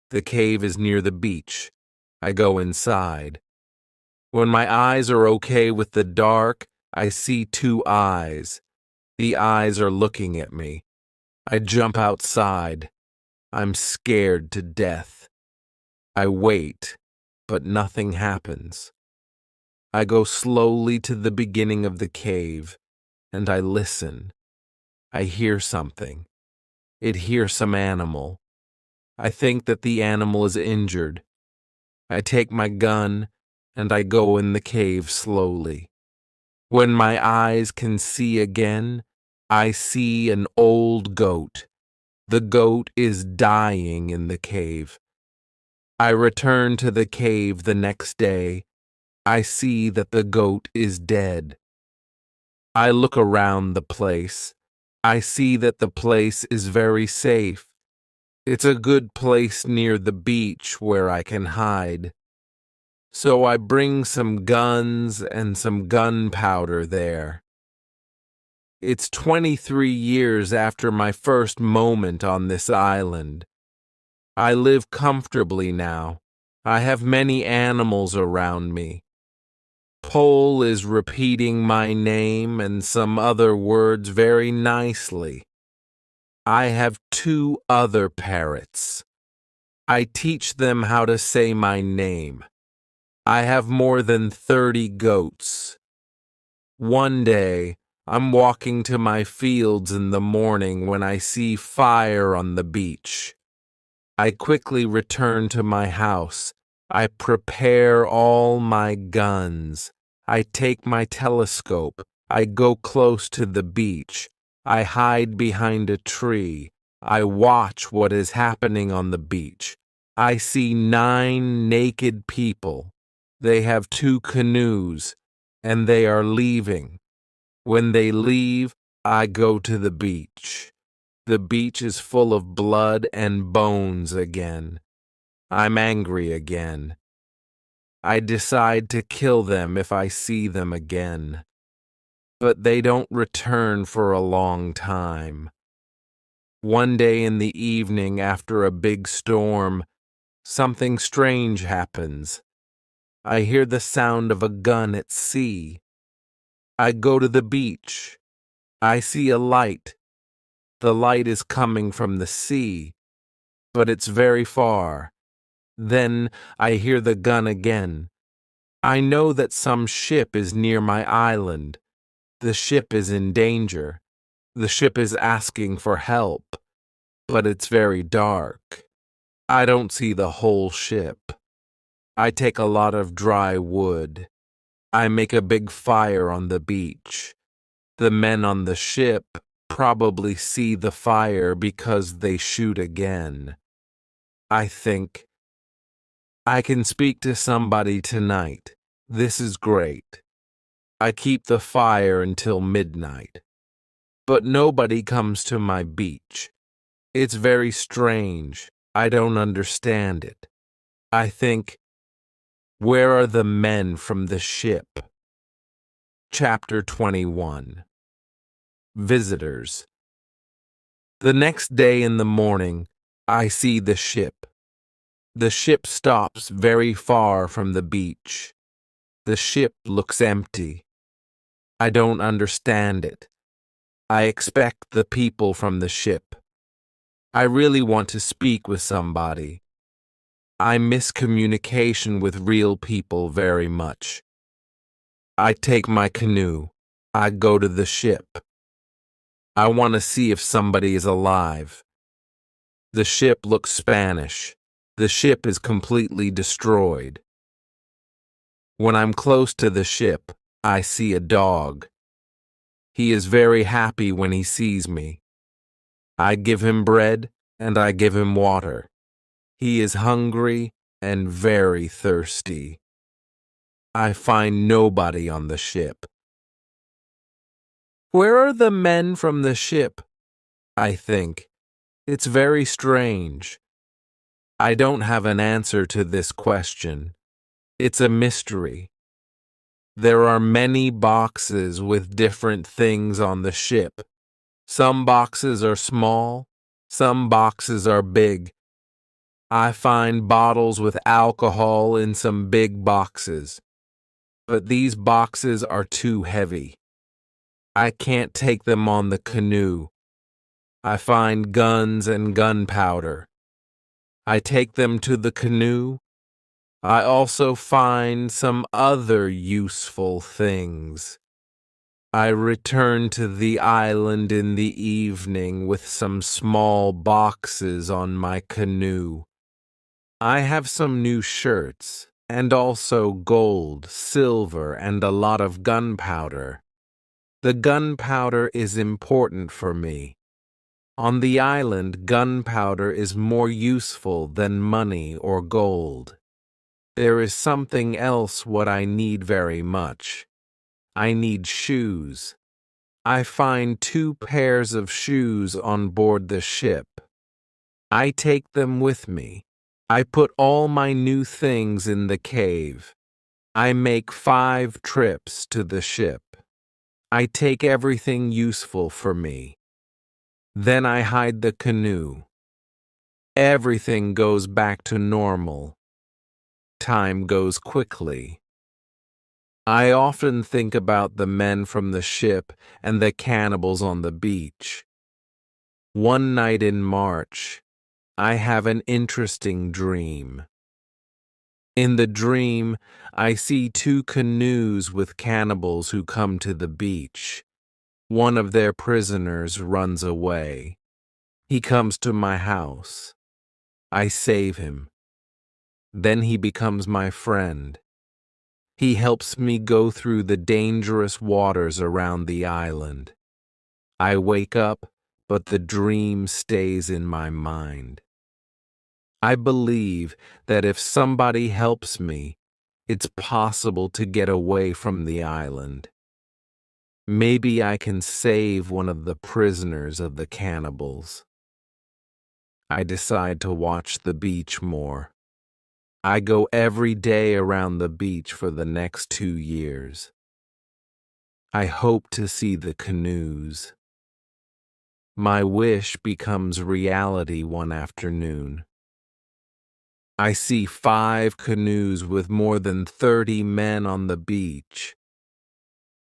The cave is near the beach. I go inside. When my eyes are okay with the dark, I see two eyes. The eyes are looking at me. I jump outside. I'm scared to death. I wait, but nothing happens. I go slowly to the beginning of the cave, and I listen. I hear something. It hears some animal. I think that the animal is injured. I take my gun, and I go in the cave slowly. When my eyes can see again, I see an old goat. The goat is dying in the cave. I return to the cave the next day. I see that the goat is dead. I look around the place. I see that the place is very safe. It's a good place near the beach where I can hide. So I bring some guns and some gunpowder there. It's 23 years after my first moment on this island. I live comfortably now. I have many animals around me. Pole is repeating my name and some other words very nicely. I have two other parrots. I teach them how to say my name. I have more than 30 goats. One day, I'm walking to my fields in the morning when I see fire on the beach. I quickly return to my house. I prepare all my guns. I take my telescope. I go close to the beach. I hide behind a tree. I watch what is happening on the beach. I see 9 naked people. They have 2 canoes, and they are leaving. When they leave, I go to the beach. The beach is full of blood and bones again. I'm angry again. I decide to kill them if I see them again. But they don't return for a long time. One day in the evening after a big storm, something strange happens. I hear the sound of a gun at sea. I go to the beach. I see a light. The light is coming from the sea, but it's very far. Then I hear the gun again. I know that some ship is near my island. The ship is in danger. The ship is asking for help, but it's very dark. I don't see the whole ship. I take a lot of dry wood. I make a big fire on the beach. The men on the ship probably see the fire because they shoot again. I think, I can speak to somebody tonight. This is great. I keep the fire until midnight. But nobody comes to my beach. It's very strange. I don't understand it. I think, where are the men from the ship? Chapter 21. Visitors. The next day in the morning, I see the ship. The ship stops very far from the beach. The ship looks empty. I don't understand it. I expect the people from the ship. I really want to speak with somebody. I miss communication with real people very much. I take my canoe. I go to the ship. I want to see if somebody is alive. The ship looks Spanish. The ship is completely destroyed. When I'm close to the ship, I see a dog. He is very happy when he sees me. I give him bread and I give him water. He is hungry and very thirsty. I find nobody on the ship. Where are the men from the ship? I think. It's very strange. I don't have an answer to this question. It's a mystery. There are many boxes with different things on the ship. Some boxes are small, some boxes are big. I find bottles with alcohol in some big boxes, but these boxes are too heavy. I can't take them on the canoe. I find guns and gunpowder. I take them to the canoe. I also find some other useful things. I return to the island in the evening with some small boxes on my canoe. I have some new shirts, and also gold, silver, and a lot of gunpowder. The gunpowder is important for me. On the island, gunpowder is more useful than money or gold. There is something else what I need very much. I need shoes. I find 2 pairs of shoes on board the ship. I take them with me. I put all my new things in the cave. I make 5 trips to the ship. I take everything useful for me. Then I hide the canoe. Everything goes back to normal. Time goes quickly. I often think about the men from the ship and the cannibals on the beach. One night in March, I have an interesting dream. In the dream, I see two canoes with cannibals who come to the beach. One of their prisoners runs away. He comes to my house. I save him. Then he becomes my friend. He helps me go through the dangerous waters around the island. I wake up, but the dream stays in my mind. I believe that if somebody helps me, it's possible to get away from the island. Maybe I can save one of the prisoners of the cannibals. I decide to watch the beach more. I go every day around the beach for the next 2 years. I hope to see the canoes. My wish becomes reality one afternoon. I see 5 canoes with more than 30 men on the beach.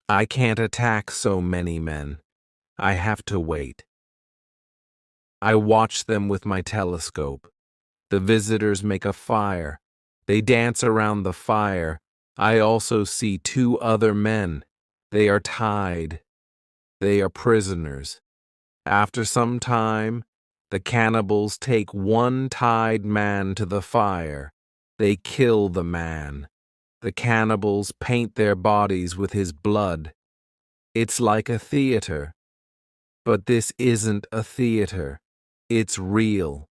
I can't attack so many men. I have to wait. I watch them with my telescope. The visitors make a fire. They dance around the fire. I also see 2 other men. They are tied. They are prisoners. After some time, the cannibals take one tied man to the fire. They kill the man. The cannibals paint their bodies with his blood. It's like a theater. But this isn't a theater. It's real.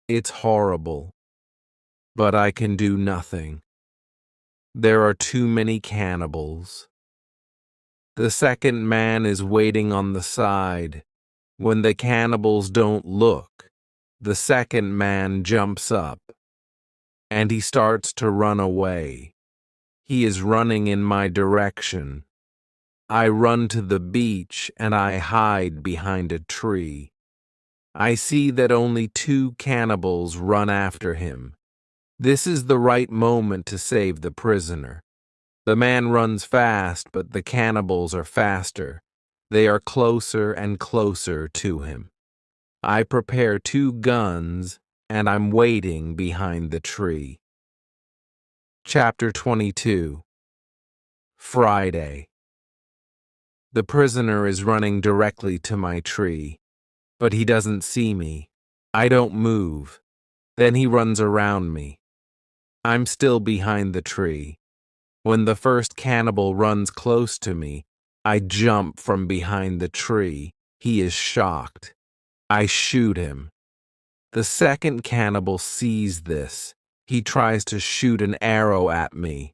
It's horrible. But I can do nothing. There are too many cannibals. The second man is waiting on the side. When the cannibals don't look, the second man jumps up, and he starts to run away. He is running in my direction. I run to the beach and I hide behind a tree. I see that only 2 cannibals run after him. This is the right moment to save the prisoner. The man runs fast, but the cannibals are faster. They are closer and closer to him. I prepare 2 guns, and I'm waiting behind the tree. Chapter 22. Friday. The prisoner is running directly to my tree, but he doesn't see me. I don't move. Then he runs around me. I'm still behind the tree. When the first cannibal runs close to me, I jump from behind the tree. He is shocked. I shoot him. The second cannibal sees this. He tries to shoot an arrow at me.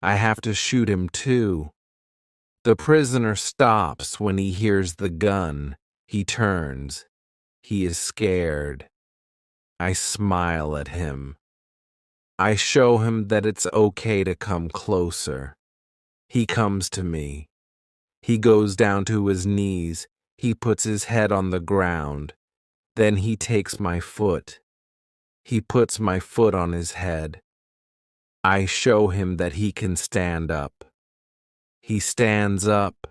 I have to shoot him too. The prisoner stops when he hears the gun. He turns. He is scared. I smile at him. I show him that it's okay to come closer. He comes to me. He goes down to his knees. He puts his head on the ground. Then he takes my foot. He puts my foot on his head. I show him that he can stand up. He stands up.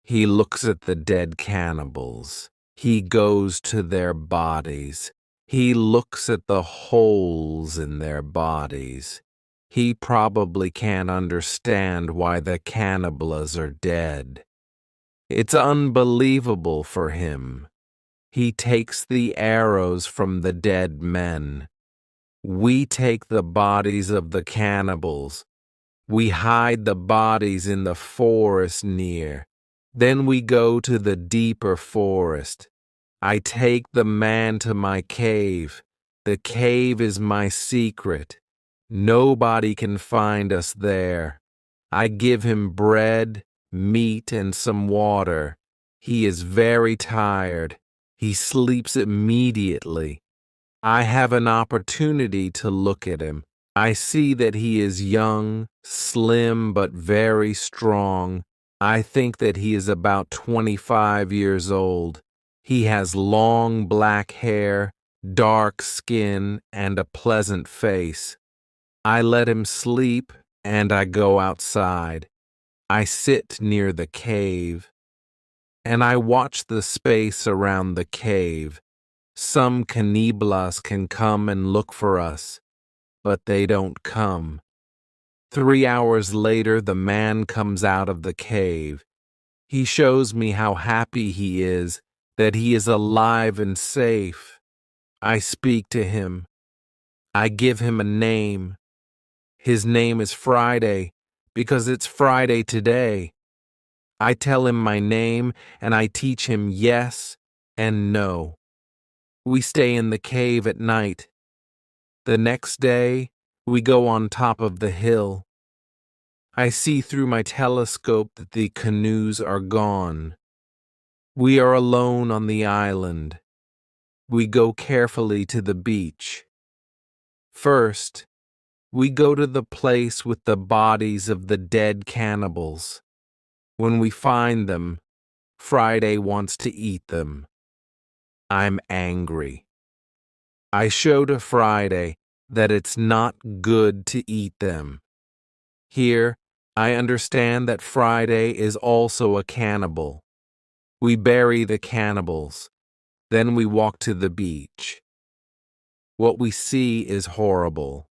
He looks at the dead cannibals. He goes to their bodies. He looks at the holes in their bodies. He probably can't understand why the cannibals are dead. It's unbelievable for him. He takes the arrows from the dead men. We take the bodies of the cannibals. We hide the bodies in the forest near. Then we go to the deeper forest. I take the man to my cave. The cave is my secret. Nobody can find us there. I give him bread, meat, and some water. He is very tired. He sleeps immediately. I have an opportunity to look at him. I see that he is young, slim, but very strong. I think that he is about 25 years old. He has long black hair, dark skin, and a pleasant face. I let him sleep, and I go outside. I sit near the cave, and I watch the space around the cave. Some cannibals can come and look for us, but they don't come. 3 hours later, the man comes out of the cave. He shows me how happy he is, that he is alive and safe. I speak to him. I give him a name. His name is Friday, because it's Friday today. I tell him my name, and I teach him yes and no. We stay in the cave at night. The next day, we go on top of the hill. I see through my telescope that the canoes are gone. We are alone on the island. We go carefully to the beach. First, we go to the place with the bodies of the dead cannibals. When we find them, Friday wants to eat them. I'm angry. I show to Friday that it's not good to eat them. Here, I understand that Friday is also a cannibal. We bury the cannibals. Then we walk to the beach. What we see is horrible.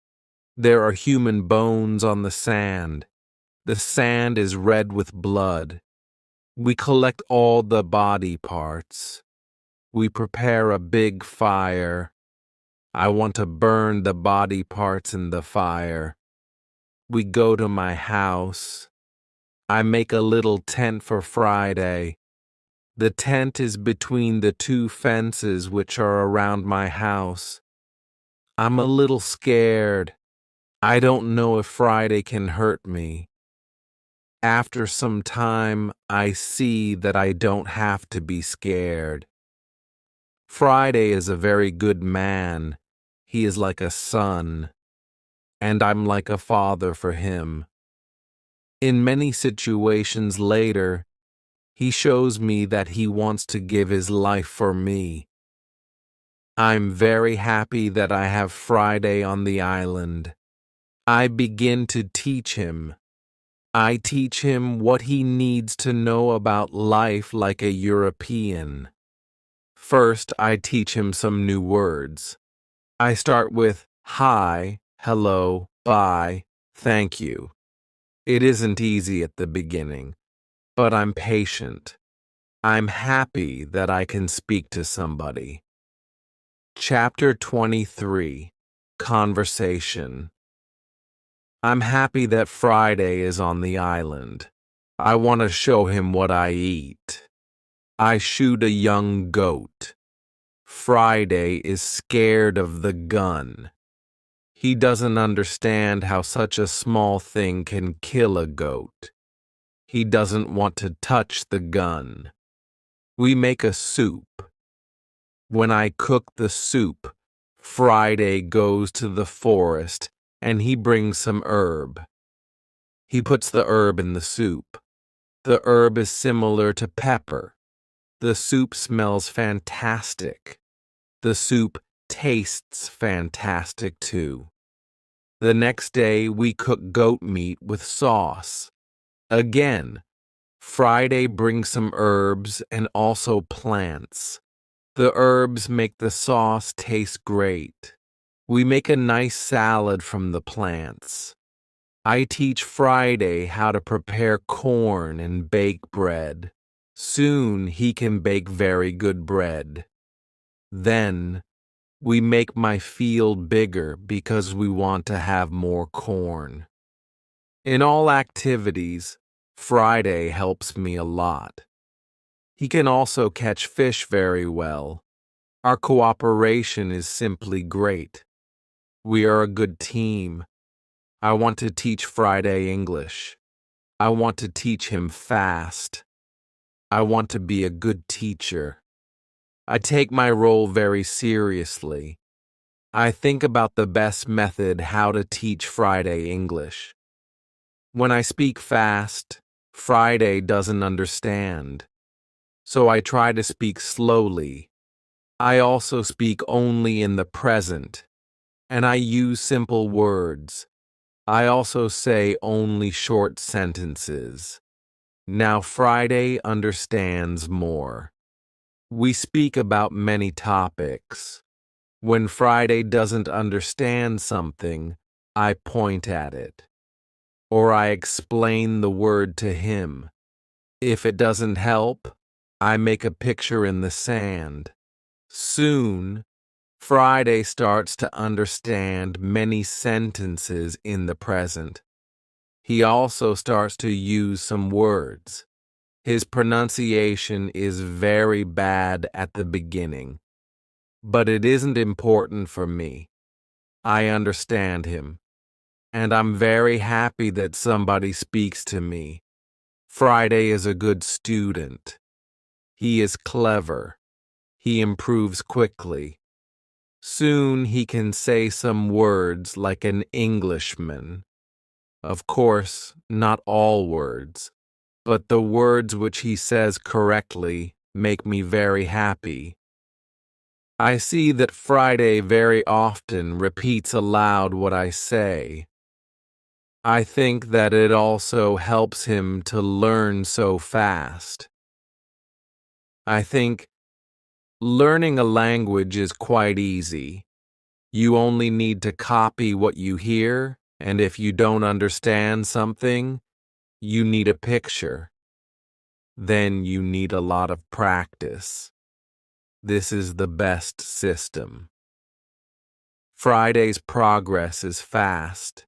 There are human bones on the sand. The sand is red with blood. We collect all the body parts. We prepare a big fire. I want to burn the body parts in the fire. We go to my house. I make a little tent for Friday. The tent is between the two fences which are around my house. I'm a little scared. I don't know if Friday can hurt me. After some time, I see that I don't have to be scared. Friday is a very good man. He is like a son, and I'm like a father for him. In many situations later, he shows me that he wants to give his life for me. I'm very happy that I have Friday on the island. I begin to teach him. I teach him what he needs to know about life like a European. First, I teach him some new words. I start with hi, hello, bye, thank you. It isn't easy at the beginning, but I'm patient. I'm happy that I can speak to somebody. Chapter 23, Conversation. I'm happy that Friday is on the island. I want to show him what I eat. I shoot a young goat. Friday is scared of the gun. He doesn't understand how such a small thing can kill a goat. He doesn't want to touch the gun. We make a soup. When I cook the soup, Friday goes to the forest and he brings some herb. He puts the herb in the soup. The herb is similar to pepper. The soup smells fantastic. The soup tastes fantastic too. The next day, we cook goat meat with sauce. Again, Friday brings some herbs and also plants. The herbs make the sauce taste great. We make a nice salad from the plants. I teach Friday how to prepare corn and bake bread. Soon he can bake very good bread. Then we make my field bigger because we want to have more corn. In all activities, Friday helps me a lot. He can also catch fish very well. Our cooperation is simply great. We are a good team. I want to teach Friday English. I want to teach him fast. I want to be a good teacher. I take my role very seriously. I think about the best method how to teach Friday English. When I speak fast, Friday doesn't understand. So I try to speak slowly. I also speak only in the present, and I use simple words. I also say only short sentences. Now Friday understands more. We speak about many topics. When Friday doesn't understand something, I point at it, or I explain the word to him. If it doesn't help, I make a picture in the sand. Soon, Friday starts to understand many sentences in the present. He also starts to use some words. His pronunciation is very bad at the beginning, but it isn't important for me. I understand him, and I'm very happy that somebody speaks to me. Friday is a good student. He is clever. He improves quickly. Soon he can say some words like an Englishman. Of course, not all words, but the words which he says correctly make me very happy. I see that Friday very often repeats aloud what I say. I think that it also helps him to learn so fast. I think learning a language is quite easy. You only need to copy what you hear, and if you don't understand something, you need a picture. Then you need a lot of practice. This is the best system. Friday's progress is fast.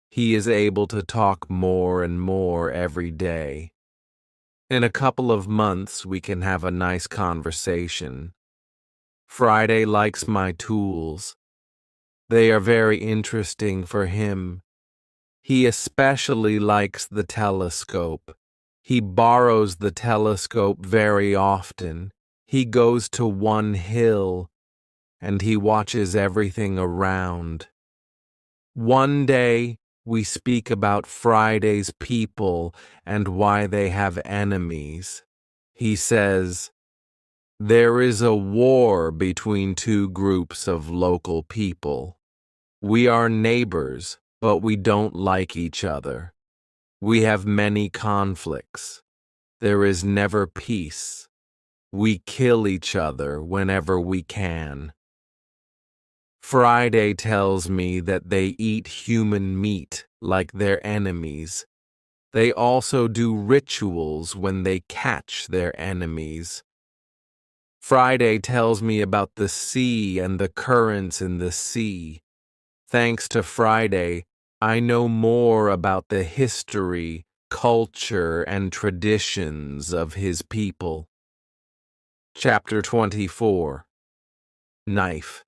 He is able to talk more and more every day. In a couple of months, we can have a nice conversation. Friday likes my tools. They are very interesting for him. He especially likes the telescope. He borrows the telescope very often. He goes to one hill, and he watches everything around. One day, we speak about Friday's people and why they have enemies. He says, "There is a war between two groups of local people. We are neighbors, but we don't like each other. We have many conflicts. There is never peace. We kill each other whenever we can." Friday tells me that they eat human meat like their enemies. They also do rituals when they catch their enemies. Friday tells me about the sea and the currents in the sea. Thanks to Friday, I know more about the history, culture, and traditions of his people. Chapter 24. Knife.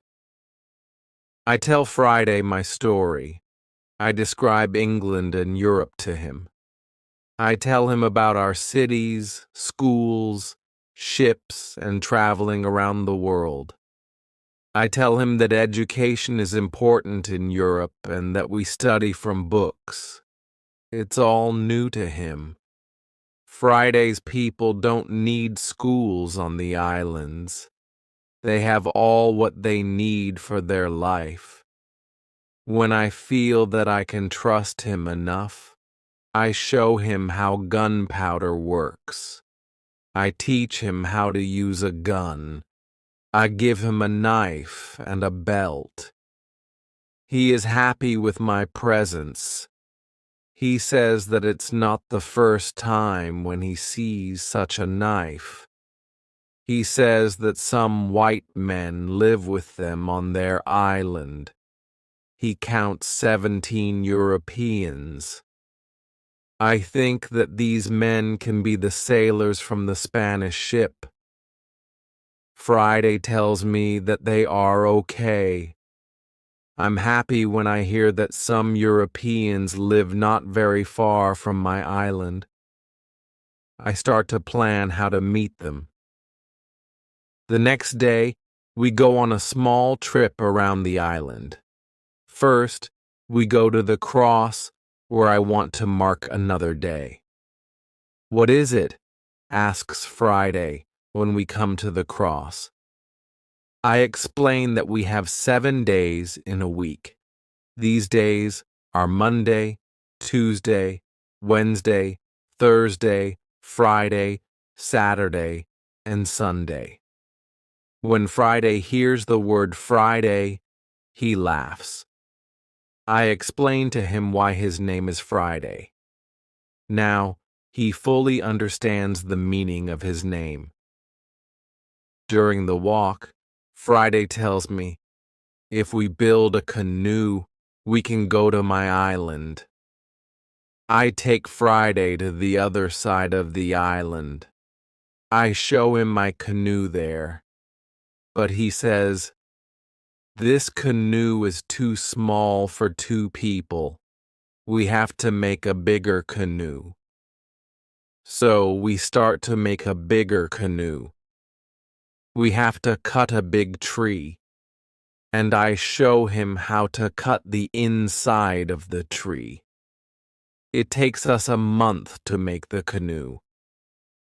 I tell Friday my story. I describe England and Europe to him. I tell him about our cities, schools, ships, and traveling around the world. I tell him that education is important in Europe and that we study from books. It's all new to him. Friday's people don't need schools on the islands. They have all what they need for their life. When I feel that I can trust him enough, I show him how gunpowder works. I teach him how to use a gun. I give him a knife and a belt. He is happy with my presence. He says that it's not the first time when he sees such a knife. He says that some white men live with them on their island. He counts 17 Europeans. I think that these men can be the sailors from the Spanish ship. Friday tells me that they are okay. I'm happy when I hear that some Europeans live not very far from my island. I start to plan how to meet them. The next day, we go on a small trip around the island. First, we go to the cross where I want to mark another day. "What is it?" asks Friday when we come to the cross. I explain that we have 7 days in a week. These days are Monday, Tuesday, Wednesday, Thursday, Friday, Saturday, and Sunday. When Friday hears the word Friday, he laughs. I explain to him why his name is Friday. Now, he fully understands the meaning of his name. During the walk, Friday tells me, if we build a canoe, we can go to my island. I take Friday to the other side of the island. I show him my canoe there, but he says, "This canoe is too small for 2 people. We have to make a bigger canoe." So we start to make a bigger canoe. We have to cut a big tree, and I show him how to cut the inside of the tree. It takes us a month to make the canoe,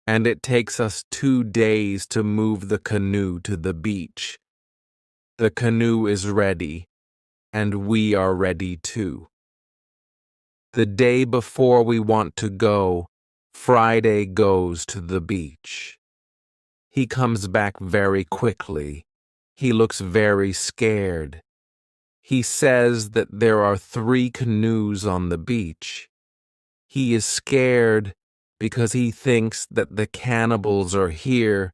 and it takes us 2 days to move the canoe to the beach. The canoe is ready, and we are ready too. The day before we want to go, Friday goes to the beach. He comes back very quickly. He looks very scared. He says that there are 3 canoes on the beach. He is scared because he thinks that the cannibals are here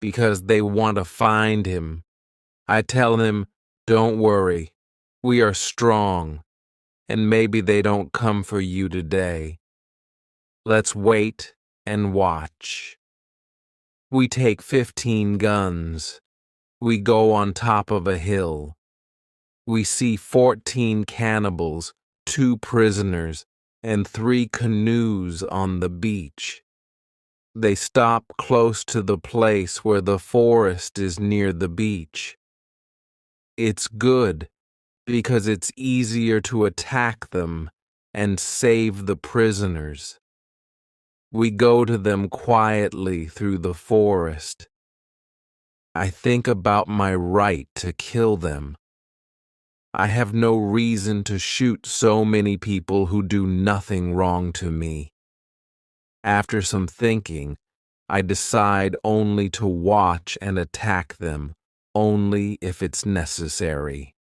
because they want to find him. I tell him, "Don't worry, we are strong, and maybe they don't come for you today. Let's wait and watch." We take 15 guns. We go on top of a hill. We see 14 cannibals, 2 prisoners, and 3 canoes on the beach. They stop close to the place where the forest is near the beach. It's good because it's easier to attack them and save the prisoners. We go to them quietly through the forest. I think about my right to kill them. I have no reason to shoot so many people who do nothing wrong to me. After some thinking, I decide only to watch and attack them, only if it's necessary.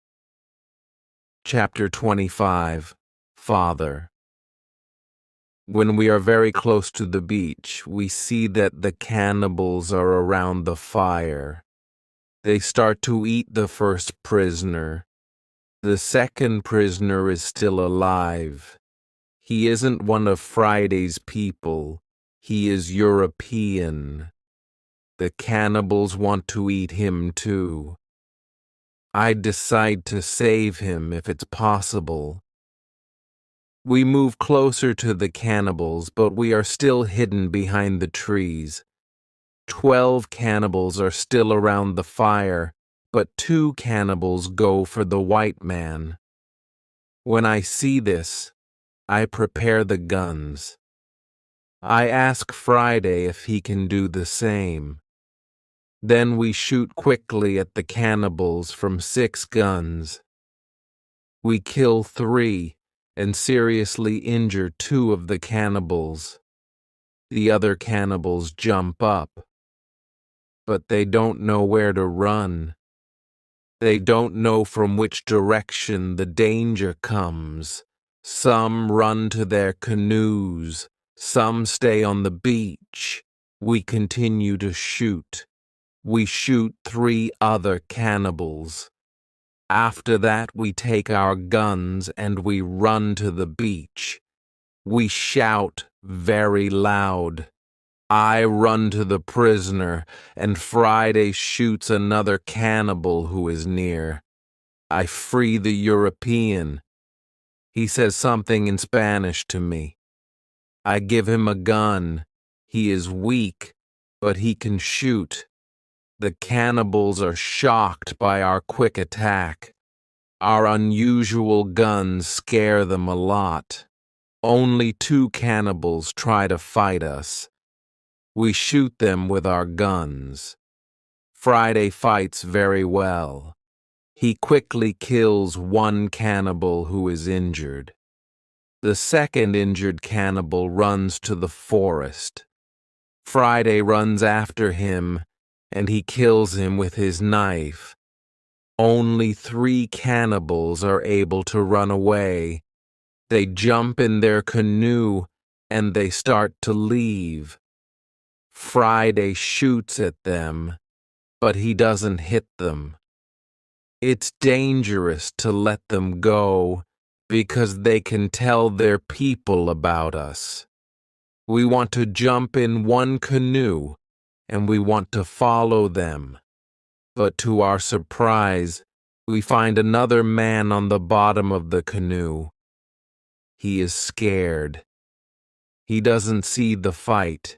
Chapter 25. Father. When we are very close to the beach, we see that the cannibals are around the fire. They start to eat the first prisoner. The second prisoner is still alive. He isn't one of Friday's people. He is European. The cannibals want to eat him too. I decide to save him if it's possible. We move closer to the cannibals, but we are still hidden behind the trees. 12 cannibals are still around the fire, but 2 cannibals go for the white man. When I see this, I prepare the guns. I ask Friday if he can do the same. Then we shoot quickly at the cannibals from 6 guns. We kill 3 and seriously injure 2 of the cannibals. The other cannibals jump up, but they don't know where to run. They don't know from which direction the danger comes. Some run to their canoes. Some stay on the beach. We continue to shoot. We shoot 3 other cannibals. After that, we take our guns and we run to the beach. We shout very loud. I run to the prisoner, and Friday shoots another cannibal who is near. I free the European. He says something in Spanish to me. I give him a gun. He is weak, but he can shoot. The cannibals are shocked by our quick attack. Our unusual guns scare them a lot. Only 2 cannibals try to fight us. We shoot them with our guns. Friday fights very well. He quickly kills 1 cannibal who is injured. The second injured cannibal runs to the forest. Friday runs after him, and he kills him with his knife. Only 3 cannibals are able to run away. They jump in their canoe and they start to leave. Friday shoots at them, but he doesn't hit them. It's dangerous to let them go because they can tell their people about us. We want to jump in one canoe and we want to follow them. But to our surprise, we find another man on the bottom of the canoe. He is scared. He doesn't see the fight.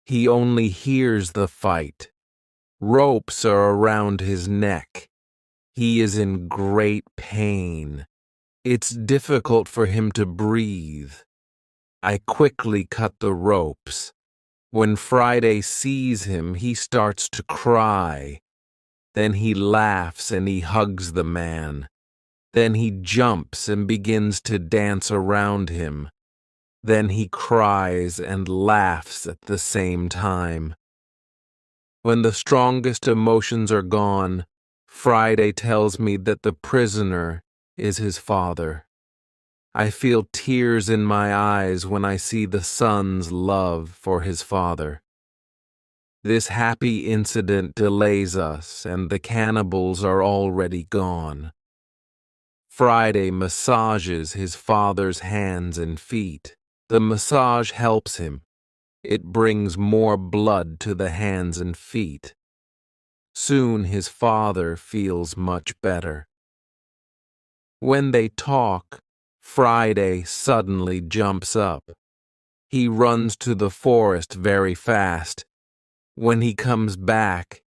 He only hears the fight. Ropes are around his neck. He is in great pain. It's difficult for him to breathe. I quickly cut the ropes. When Friday sees him, he starts to cry. Then he laughs and he hugs the man. Then he jumps and begins to dance around him. Then he cries and laughs at the same time. When the strongest emotions are gone, Friday tells me that the prisoner is his father. I feel tears in my eyes when I see the son's love for his father. This happy incident delays us, and the cannibals are already gone. Friday massages his father's hands and feet. The massage helps him. It brings more blood to the hands and feet. Soon his father feels much better. When they talk, Friday suddenly jumps up. He runs to the forest very fast. When he comes back,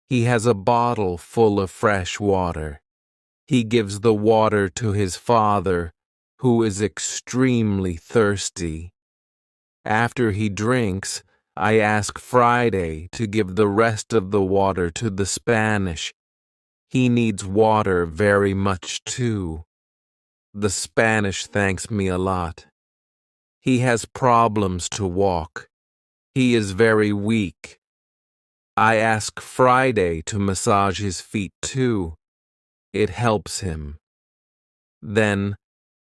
he has a bottle full of fresh water. He gives the water to his father, who is extremely thirsty. After he drinks, I ask Friday to give the rest of the water to the Spanish. He needs water very much too. The Spanish thanks me a lot. He has problems to walk. He is very weak. I ask Friday to massage his feet too. It helps him. Then,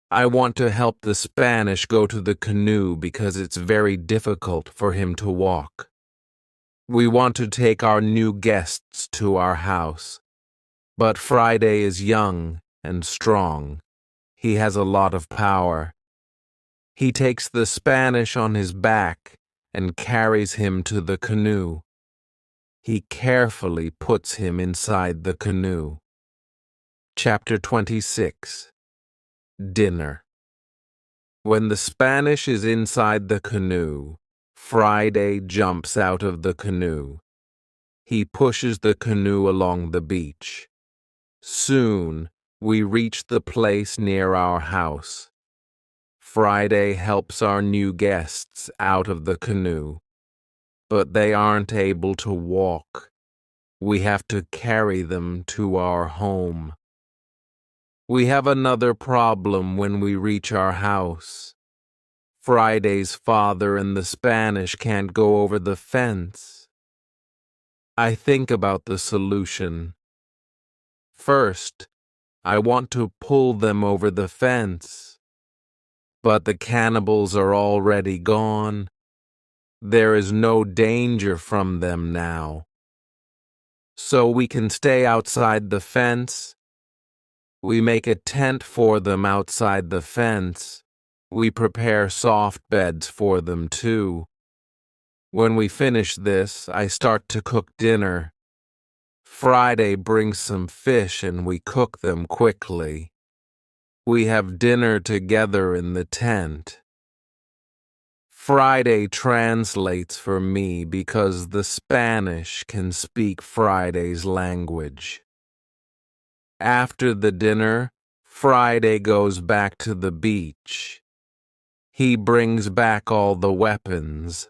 I want to help the Spanish go to the canoe because it's very difficult for him to walk. We want to take our new guests to our house. But Friday is young and strong. He has a lot of power. He takes the Spanish on his back and carries him to the canoe. He carefully puts him inside the canoe. Chapter 26. Dinner. When the Spanish is inside the canoe, Friday jumps out of the canoe. He pushes the canoe along the beach. Soon, we reach the place near our house. Friday helps our new guests out of the canoe, but they aren't able to walk. We have to carry them to our home. We have another problem when we reach our house. Friday's father and the Spanish can't go over the fence. I think about the solution. First, I want to pull them over the fence. But the cannibals are already gone. There is no danger from them now. So we can stay outside the fence. We make a tent for them outside the fence. We prepare soft beds for them too. When we finish this, I start to cook dinner. Friday brings some fish and we cook them quickly. We have dinner together in the tent. Friday translates for me because the Spanish can speak Friday's language. After the dinner, Friday goes back to the beach. He brings back all the weapons.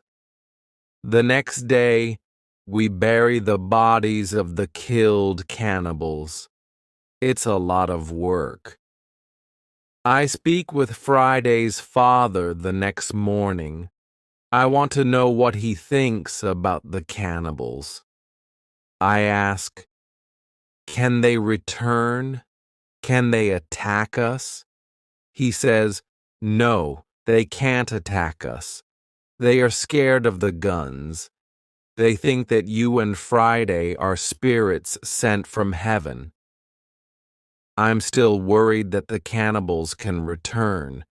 The next day, we bury the bodies of the killed cannibals. It's a lot of work. I speak with Friday's father the next morning. I want to know what he thinks about the cannibals. I ask, can they return? Can they attack us? He says, no, they can't attack us. They are scared of the guns. They think that you and Friday are spirits sent from heaven. I'm still worried that the cannibals can return,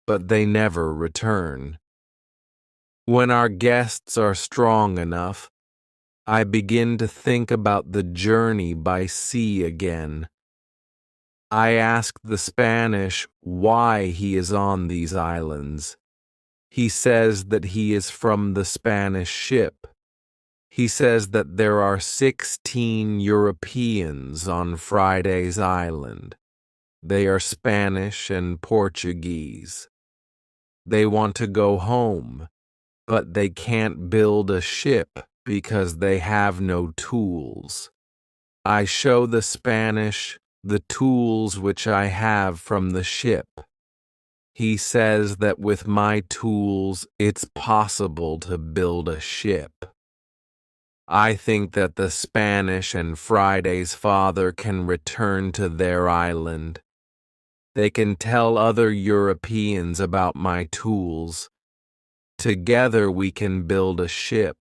but they never return. When our guests are strong enough, I begin to think about the journey by sea again. I ask the Spanish why he is on these islands. He says that he is from the Spanish ship. He says that there are 16 Europeans on Friday's island. They are Spanish and Portuguese. They want to go home, but they can't build a ship because they have no tools. I show the Spanish the tools which I have from the ship. He says that with my tools, it's possible to build a ship. I think that the Spanish and Friday's father can return to their island. They can tell other Europeans about my tools. Together we can build a ship.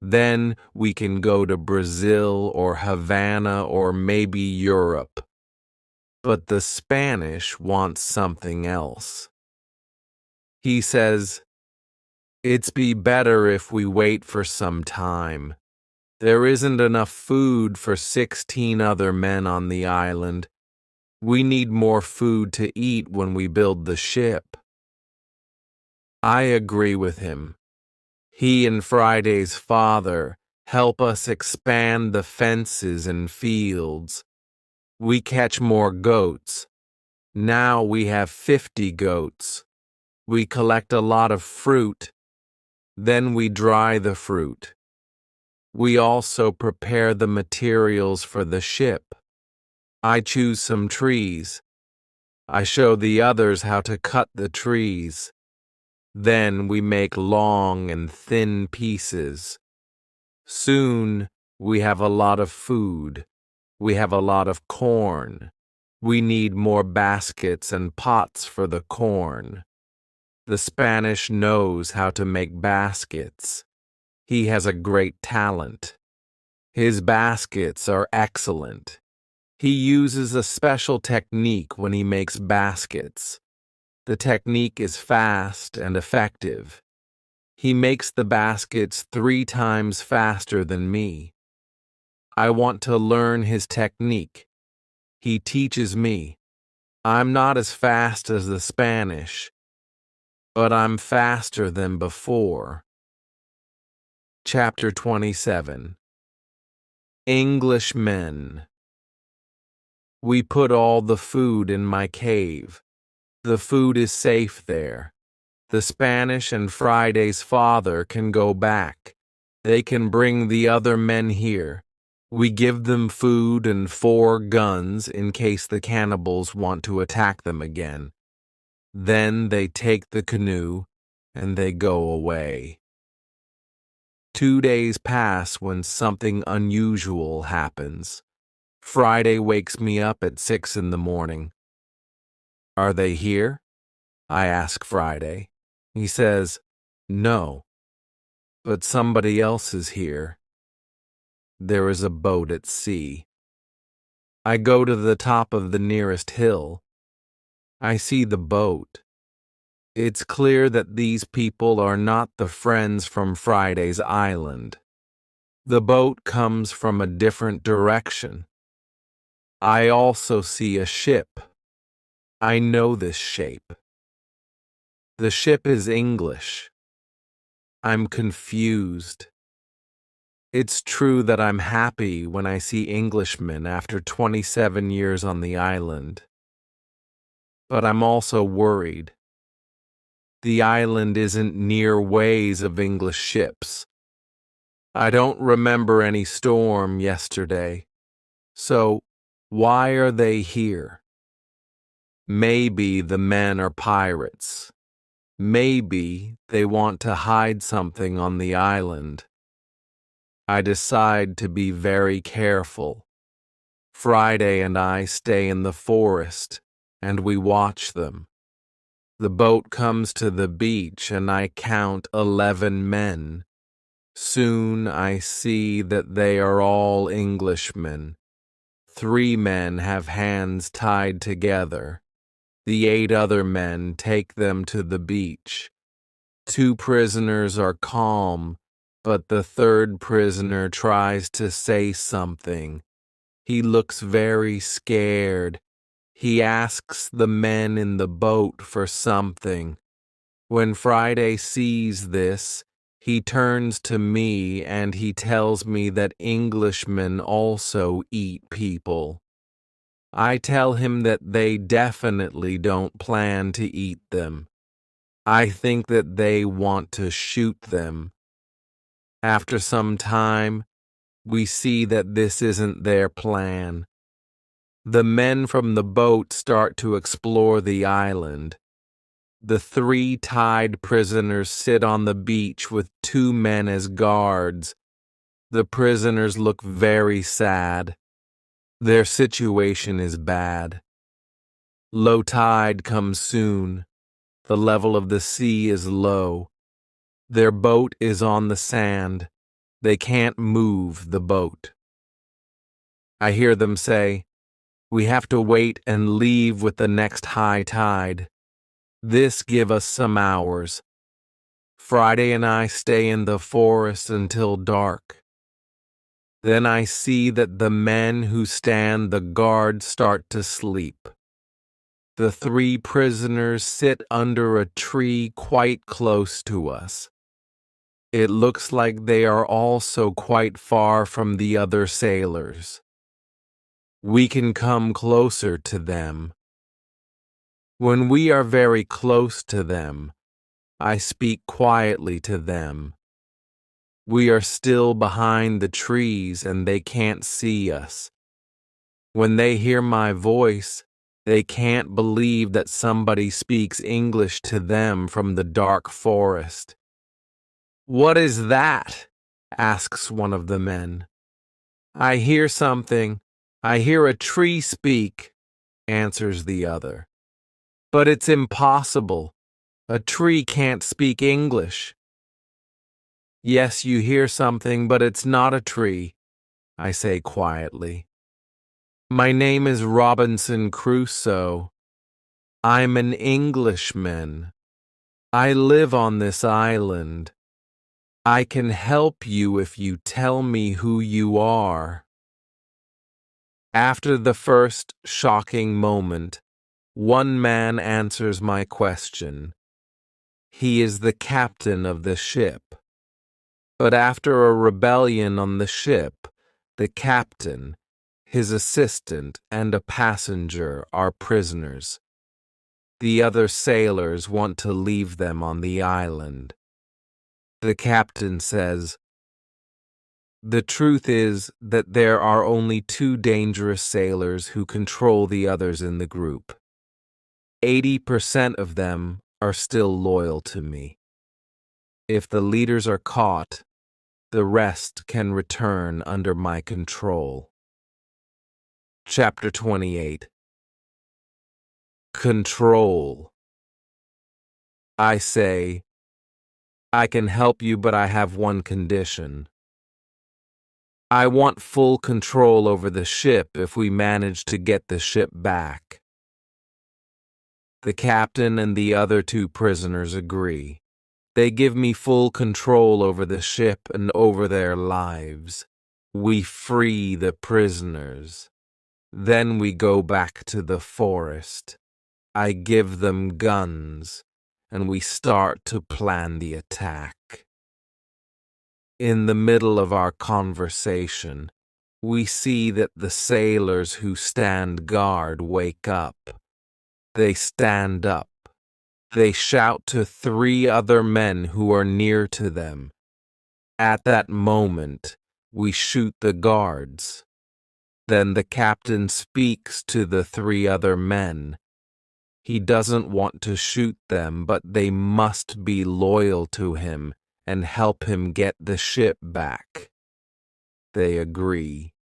Then we can go to Brazil or Havana or maybe Europe. But the Spanish want something else. He says, "It's be better if we wait for some time. There isn't enough food for 16 other men on the island. We need more food to eat when we build the ship." I agree with him. He and Friday's father help us expand the fences and fields. We catch more goats. Now we have 50 goats. We collect a lot of fruit. Then we dry the fruit. We also prepare the materials for the ship. I choose some trees. I show the others how to cut the trees. Then we make long and thin pieces. Soon we have a lot of food. We have a lot of corn. We need more baskets and pots for the corn. The Spanish knows how to make baskets. He has a great talent. His baskets are excellent. He uses a special technique when he makes baskets. The technique is fast and effective. He makes the baskets 3 times faster than me. I want to learn his technique. He teaches me. I'm not as fast as the Spanish, but I'm faster than before. Chapter 27. English Men. We put all the food in my cave. The food is safe there. The Spanish and Friday's father can go back. They can bring the other men here. We give them food and 4 guns in case the cannibals want to attack them again. Then they take the canoe and they go away. 2 days pass when something unusual happens. Friday wakes me up at 6 in the morning. "Are they here?" I ask Friday. He says, "No, but somebody else is here." There is a boat at sea. I go to the top of the nearest hill. I see the boat. It's clear that these people are not the friends from Friday's island. The boat comes from a different direction. I also see a ship. I know this shape. The ship is English. I'm confused. It's true that I'm happy when I see Englishmen after 27 years on the island. But I'm also worried. The island isn't near ways of English ships. I don't remember any storm yesterday. So, why are they here? Maybe the men are pirates. Maybe they want to hide something on the island. I decide to be very careful. Friday and I stay in the forest, and we watch them. The boat comes to the beach, and I count 11 men. Soon I see that they are all Englishmen. 3 men have hands tied together. The 8 other men take them to the beach. 2 prisoners are calm, but the 3rd prisoner tries to say something. He looks very scared. He asks the men in the boat for something. When Friday sees this, he turns to me and he tells me that Englishmen also eat people. I tell him that they definitely don't plan to eat them. I think that they want to shoot them. After some time, we see that this isn't their plan. The men from the boat start to explore the island. The 3 tied prisoners sit on the beach with 2 men as guards. The prisoners look very sad. Their situation is bad. Low tide comes soon. The level of the sea is low. Their boat is on the sand. They can't move the boat. I hear them say, "We have to wait and leave with the next high tide. This give us some hours." Friday and I stay in the forest until dark. Then I see that the men who stand the guard start to sleep. The 3 prisoners sit under a tree quite close to us. It looks like they are also quite far from the other sailors. We can come closer to them. When we are very close to them, I speak quietly to them. We are still behind the trees and they can't see us. When they hear my voice, they can't believe that somebody speaks English to them from the dark forest. "What is that?" asks one of the men. "I hear something. I hear a tree speak," answers the other. "But it's impossible. A tree can't speak English." "Yes, you hear something, but it's not a tree," I say quietly. "My name is Robinson Crusoe. I'm an Englishman. I live on this island. I can help you if you tell me who you are." After the first shocking moment, one man answers my question. He is the captain of the ship. But after a rebellion on the ship, the captain, his assistant, and a passenger are prisoners. The other sailors want to leave them on the island. The captain says, "The truth is that there are only 2 dangerous sailors who control the others in the group. 80% of them are still loyal to me. If the leaders are caught, the rest can return under my control." Chapter 28. Control. I say, "I can help you, but I have one condition. I want full control over the ship if we manage to get the ship back." The captain and the other 2 prisoners agree. They give me full control over the ship and over their lives. We free the prisoners. Then we go back to the forest. I give them guns, and we start to plan the attack. In the middle of our conversation, we see that the sailors who stand guard wake up. They stand up. They shout to 3 other men who are near to them. At that moment, we shoot the guards. Then the captain speaks to the 3 other men. He doesn't want to shoot them, but they must be loyal to him and help him get the ship back. They agree.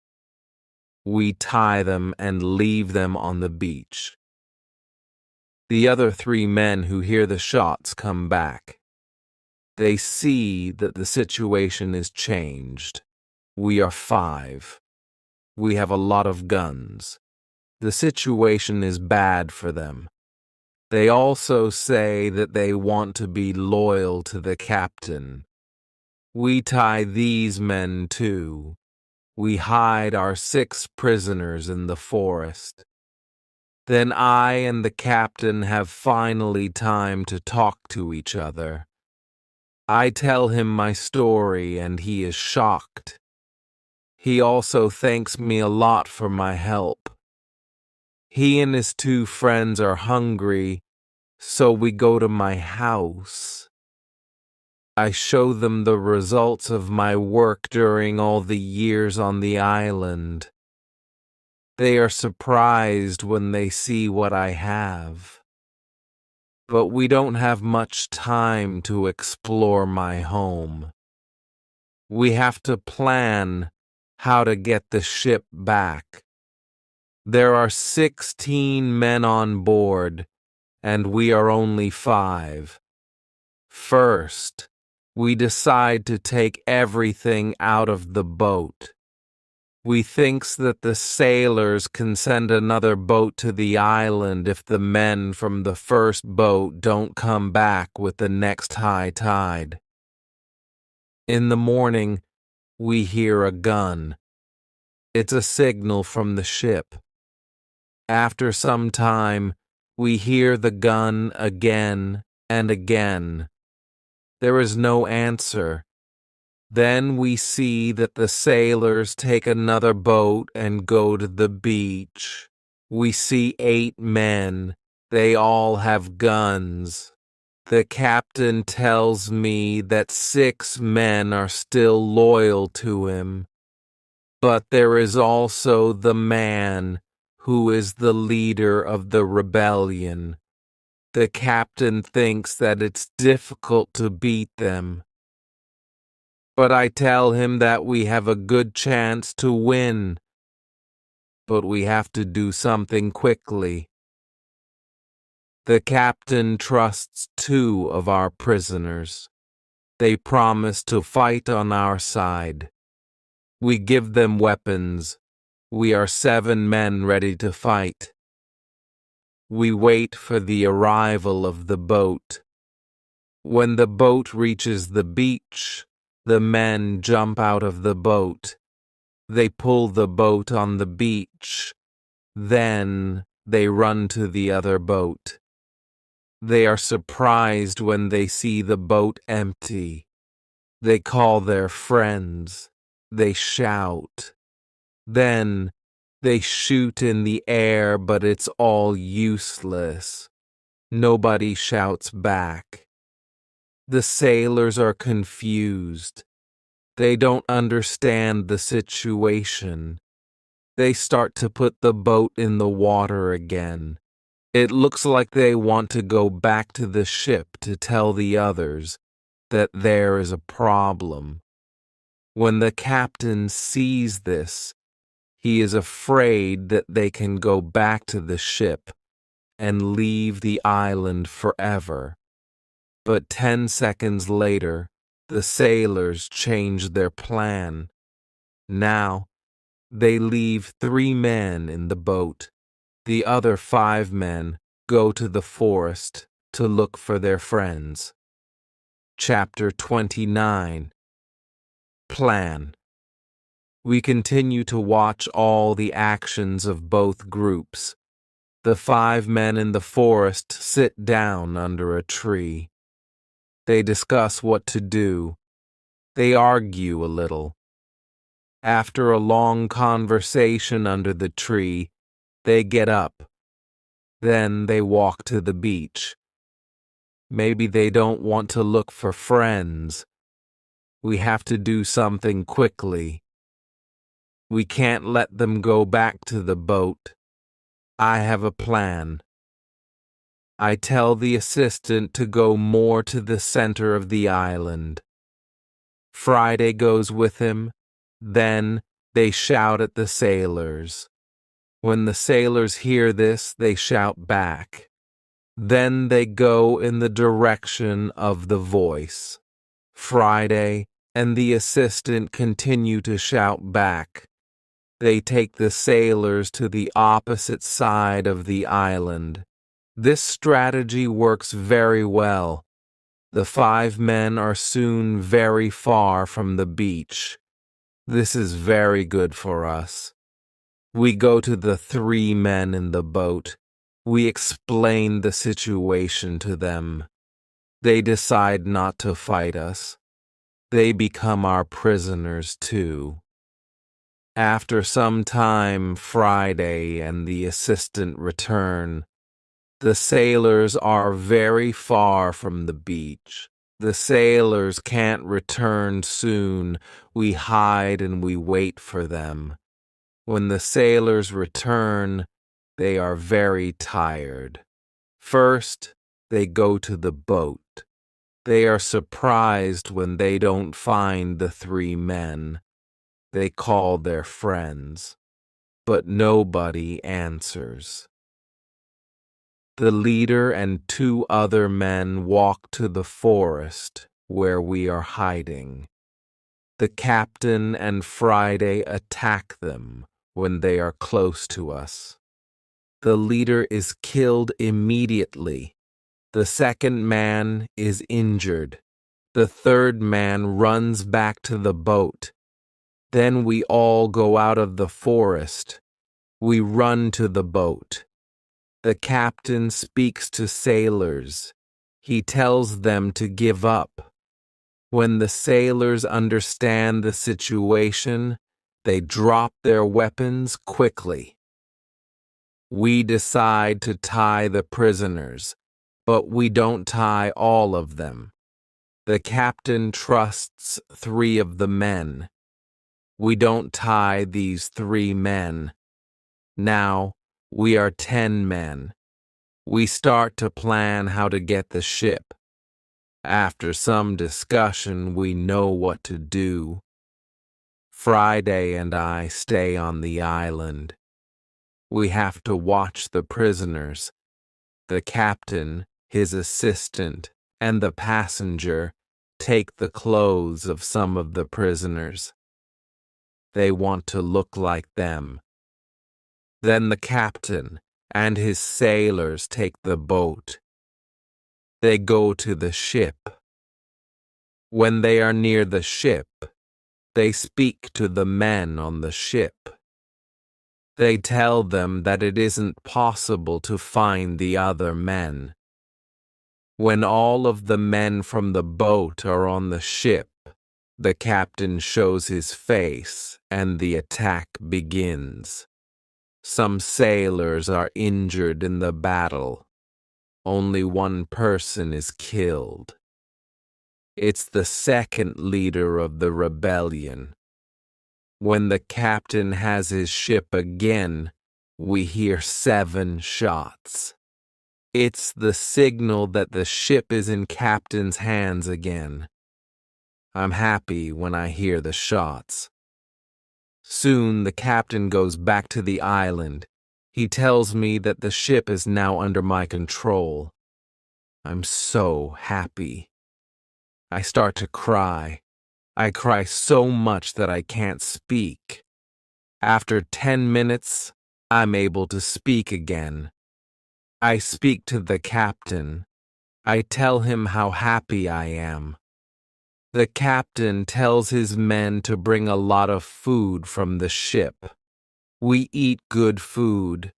We tie them and leave them on the beach. The other 3 men who hear the shots come back. They see that the situation is changed. We are 5. We have a lot of guns. The situation is bad for them. They also say that they want to be loyal to the captain. We tie these men too. We hide our 6 prisoners in the forest. Then I and the captain have finally time to talk to each other. I tell him my story and he is shocked. He also thanks me a lot for my help. He and his 2 friends are hungry, so we go to my house. I show them the results of my work during all the years on the island. They are surprised when they see what I have. But we don't have much time to explore my home. We have to plan how to get the ship back. There are 16 men on board, and we are only 5. First, we decide to take everything out of the boat. We thinks that the sailors can send another boat to the island if the men from the first boat don't come back with the next high tide. In the morning, we hear a gun. It's a signal from the ship. After some time, we hear the gun again and again. There is no answer. Then we see that the sailors take another boat and go to the beach. We see 8 men. They all have guns. The captain tells me that 6 men are still loyal to him. But there is also the man who is the leader of the rebellion. The captain thinks that it's difficult to beat them. But I tell him that we have a good chance to win. But we have to do something quickly. The captain trusts 2 of our prisoners. They promise to fight on our side. We give them weapons. We are 7 men ready to fight. We wait for the arrival of the boat. When the boat reaches the beach, the men jump out of the boat. They pull the boat on the beach. Then they run to the other boat. They are surprised when they see the boat empty. They call their friends. They shout. Then they shoot in the air, but it's all useless. Nobody shouts back. The sailors are confused. They don't understand the situation. They start to put the boat in the water again. It looks like they want to go back to the ship to tell the others that there is a problem. When the captain sees this, he is afraid that they can go back to the ship and leave the island forever. But 10 seconds later, the sailors change their plan. Now, they leave 3 men in the boat. The other 5 men go to the forest to look for their friends. Chapter 29. Plan. We continue to watch all the actions of both groups. The 5 men in the forest sit down under a tree. They discuss what to do. They argue a little. After a long conversation under the tree, they get up. Then they walk to the beach. Maybe they don't want to look for friends. We have to do something quickly. We can't let them go back to the boat. I have a plan. I tell the assistant to go more to the center of the island. Friday goes with him, Then they shout at the sailors. When the sailors hear this, they shout back. Then they go in the direction of the voice. Friday and the assistant continue to shout back. They take the sailors to the opposite side of the island. This strategy works very well. The 5 men are soon very far from the beach. This is very good for us. We go to the 3 men in the boat. We explain the situation to them. They decide not to fight us. They become our prisoners too. After some time, Friday and the assistant return. The sailors are very far from the beach. The sailors can't return soon. We hide and we wait for them. When the sailors return, they are very tired. First, they go to the boat. They are surprised when they don't find the 3 men. They call their friends, but nobody answers. The leader and 2 other men walk to the forest where we are hiding. The captain and Friday attack them when they are close to us. The leader is killed immediately. The second man is injured. The third man runs back to the boat. Then we all go out of the forest. We run to the boat. The captain speaks to sailors. He tells them to give up. When the sailors understand the situation, they drop their weapons quickly. We decide to tie the prisoners, but we don't tie all of them. The captain trusts 3 of the men. We don't tie these 3 men. Now, we are 10 men. We start to plan how to get the ship. After some discussion, we know what to do. Friday and I stay on the island. We have to watch the prisoners. The captain, his assistant, and the passenger take the clothes of some of the prisoners. They want to look like them. Then the captain and his sailors take the boat. They go to the ship. When they are near the ship, they speak to the men on the ship. They tell them that it isn't possible to find the other men. When all of the men from the boat are on the ship, the captain shows his face and the attack begins. Some sailors are injured in the battle. Only 1 person is killed. It's the second leader of the rebellion. When the captain has his ship again, we hear 7 shots. It's the signal that the ship is in captain's hands again. I'm happy when I hear the shots. Soon the captain goes back to the island. He tells me that the ship is now under my control. I'm so happy. I start to cry. I cry so much that I can't speak. After 10 minutes, I'm able to speak again. I speak to the captain. I tell him how happy I am. The captain tells his men to bring a lot of food from the ship. We eat good food.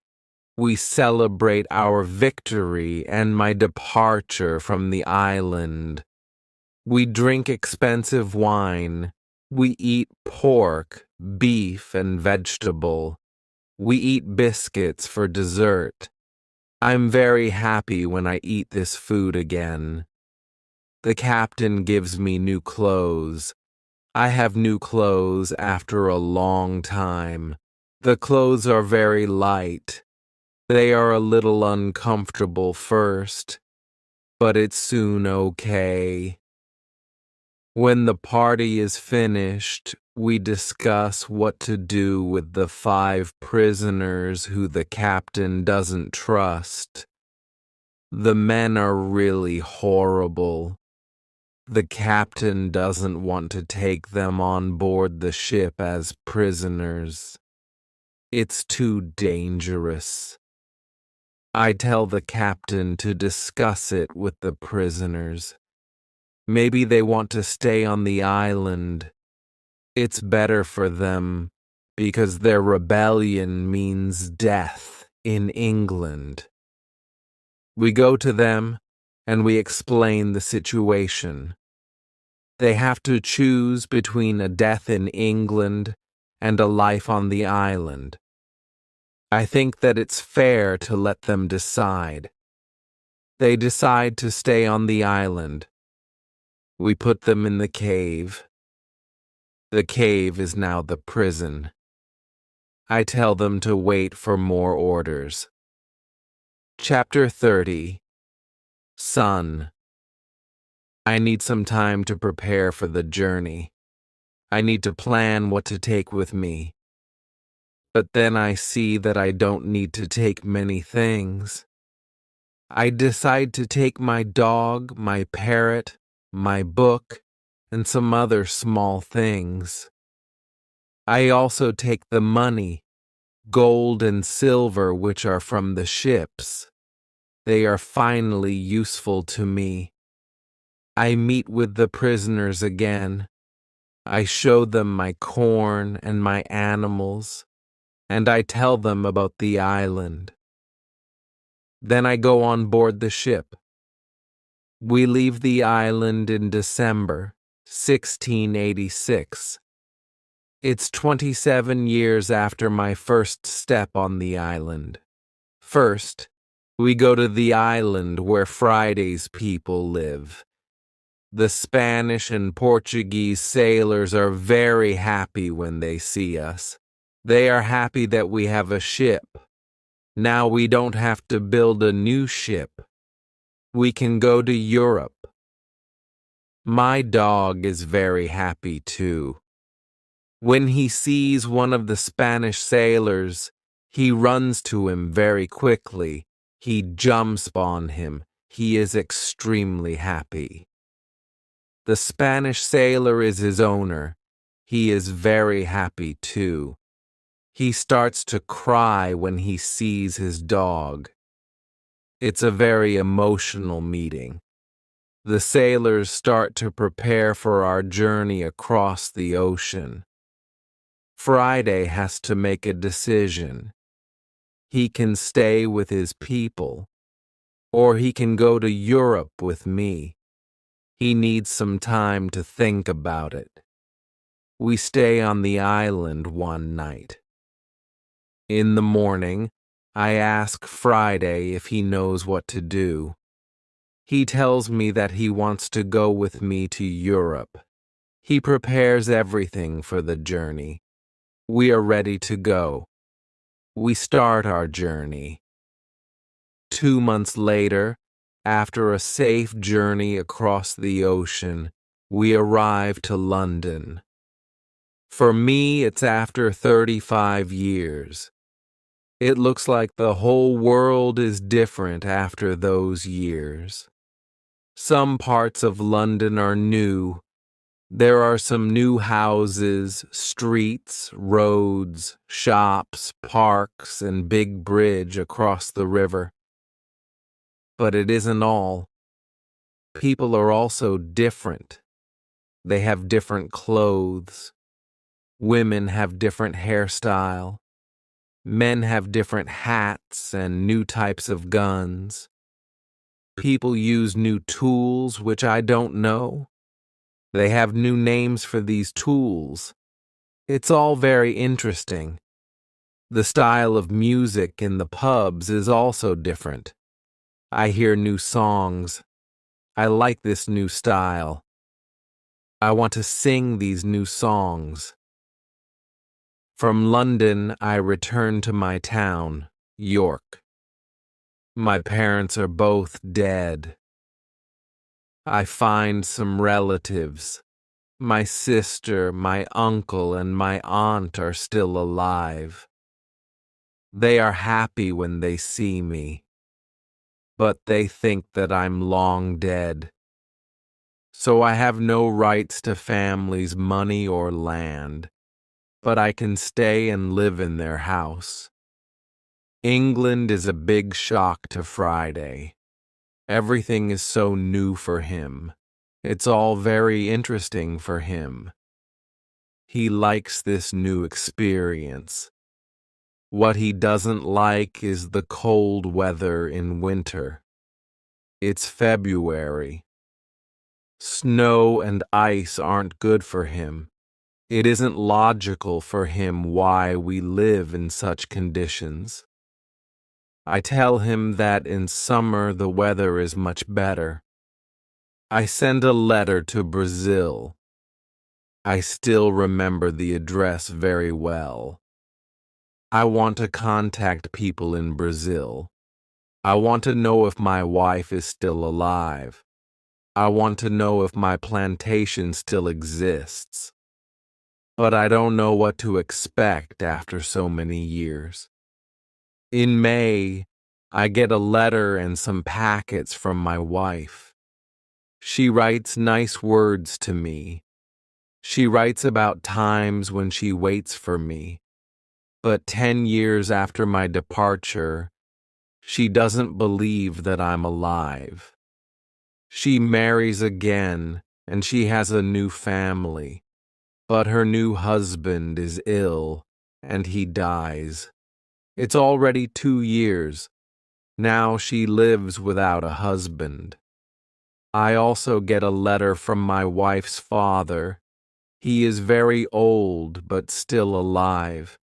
We celebrate our victory and my departure from the island. We drink expensive wine. We eat pork, beef, and vegetable. We eat biscuits for dessert. I'm very happy when I eat this food again. The captain gives me new clothes. I have new clothes after a long time. The clothes are very light. They are a little uncomfortable first, but it's soon okay. When the party is finished, we discuss what to do with the 5 prisoners who the captain doesn't trust. The men are really horrible. The captain doesn't want to take them on board the ship as prisoners. It's too dangerous. I tell the captain to discuss it with the prisoners. Maybe they want to stay on the island. It's better for them because their rebellion means death in England. We go to them and we explain the situation. They have to choose between a death in England and a life on the island. I think that it's fair to let them decide. They decide to stay on the island. We put them in the cave. The cave is now the prison. I tell them to wait for more orders. Chapter 30. Sun. I need some time to prepare for the journey. I need to plan what to take with me. But then I see that I don't need to take many things. I decide to take my dog, my parrot, my book, and some other small things. I also take the money, gold and silver which are from the ships. They are finally useful to me. I meet with the prisoners again. I show them my corn and my animals, and I tell them about the island. Then I go on board the ship. We leave the island in December 1686. It's 27 years after my first step on the island. First, we go to the island where Friday's people live. The Spanish and Portuguese sailors are very happy when they see us. They are happy that we have a ship. Now we don't have to build a new ship. We can go to Europe. My dog is very happy too. When he sees one of the Spanish sailors, he runs to him very quickly. He jumps on him. He is extremely happy. The Spanish sailor is his owner. He is very happy too. He starts to cry when he sees his dog. It's a very emotional meeting. The sailors start to prepare for our journey across the ocean. Friday has to make a decision. He can stay with his people, or he can go to Europe with me. He needs some time to think about it. We stay on the island one night. In the morning, I ask Friday if he knows what to do. He tells me that he wants to go with me to Europe. He prepares everything for the journey. We are ready to go. We start our journey. 2 months later, after a safe journey across the ocean, we arrive to London. For me, it's after 35 years. It looks like the whole world is different after those years. Some parts of London are new. There are some new houses, streets, roads, shops, parks, and big bridge across the river. But it isn't all. People are also different. They have different clothes. Women have different hairstyle. Men have different hats and new types of guns. People use new tools which I don't know. They have new names for these tools. It's all very interesting. The style of music in the pubs is also different. I hear new songs. I like this new style. I want to sing these new songs. From London, I return to my town, York. My parents are both dead. I find some relatives. My sister, my uncle, and my aunt are still alive. They are happy when they see me, but they think that I'm long dead. So I have no rights to family's money or land, but I can stay and live in their house. England is a big shock to Friday. Everything is so new for him. It's all very interesting for him. He likes this new experience. What he doesn't like is the cold weather in winter. It's February. Snow and ice aren't good for him. It isn't logical for him why we live in such conditions. I tell him that in summer the weather is much better. I send a letter to Brazil. I still remember the address very well. I want to contact people in Brazil. I want to know if my wife is still alive. I want to know if my plantation still exists. But I don't know what to expect after so many years. In May, I get a letter and some packets from my wife. She writes nice words to me. She writes about times when she waits for me. But 10 years after my departure, she doesn't believe that I'm alive. She marries again, and she has a new family. But her new husband is ill, and he dies. It's already 2 years. Now she lives without a husband. I also get a letter from my wife's father. He is very old, but still alive.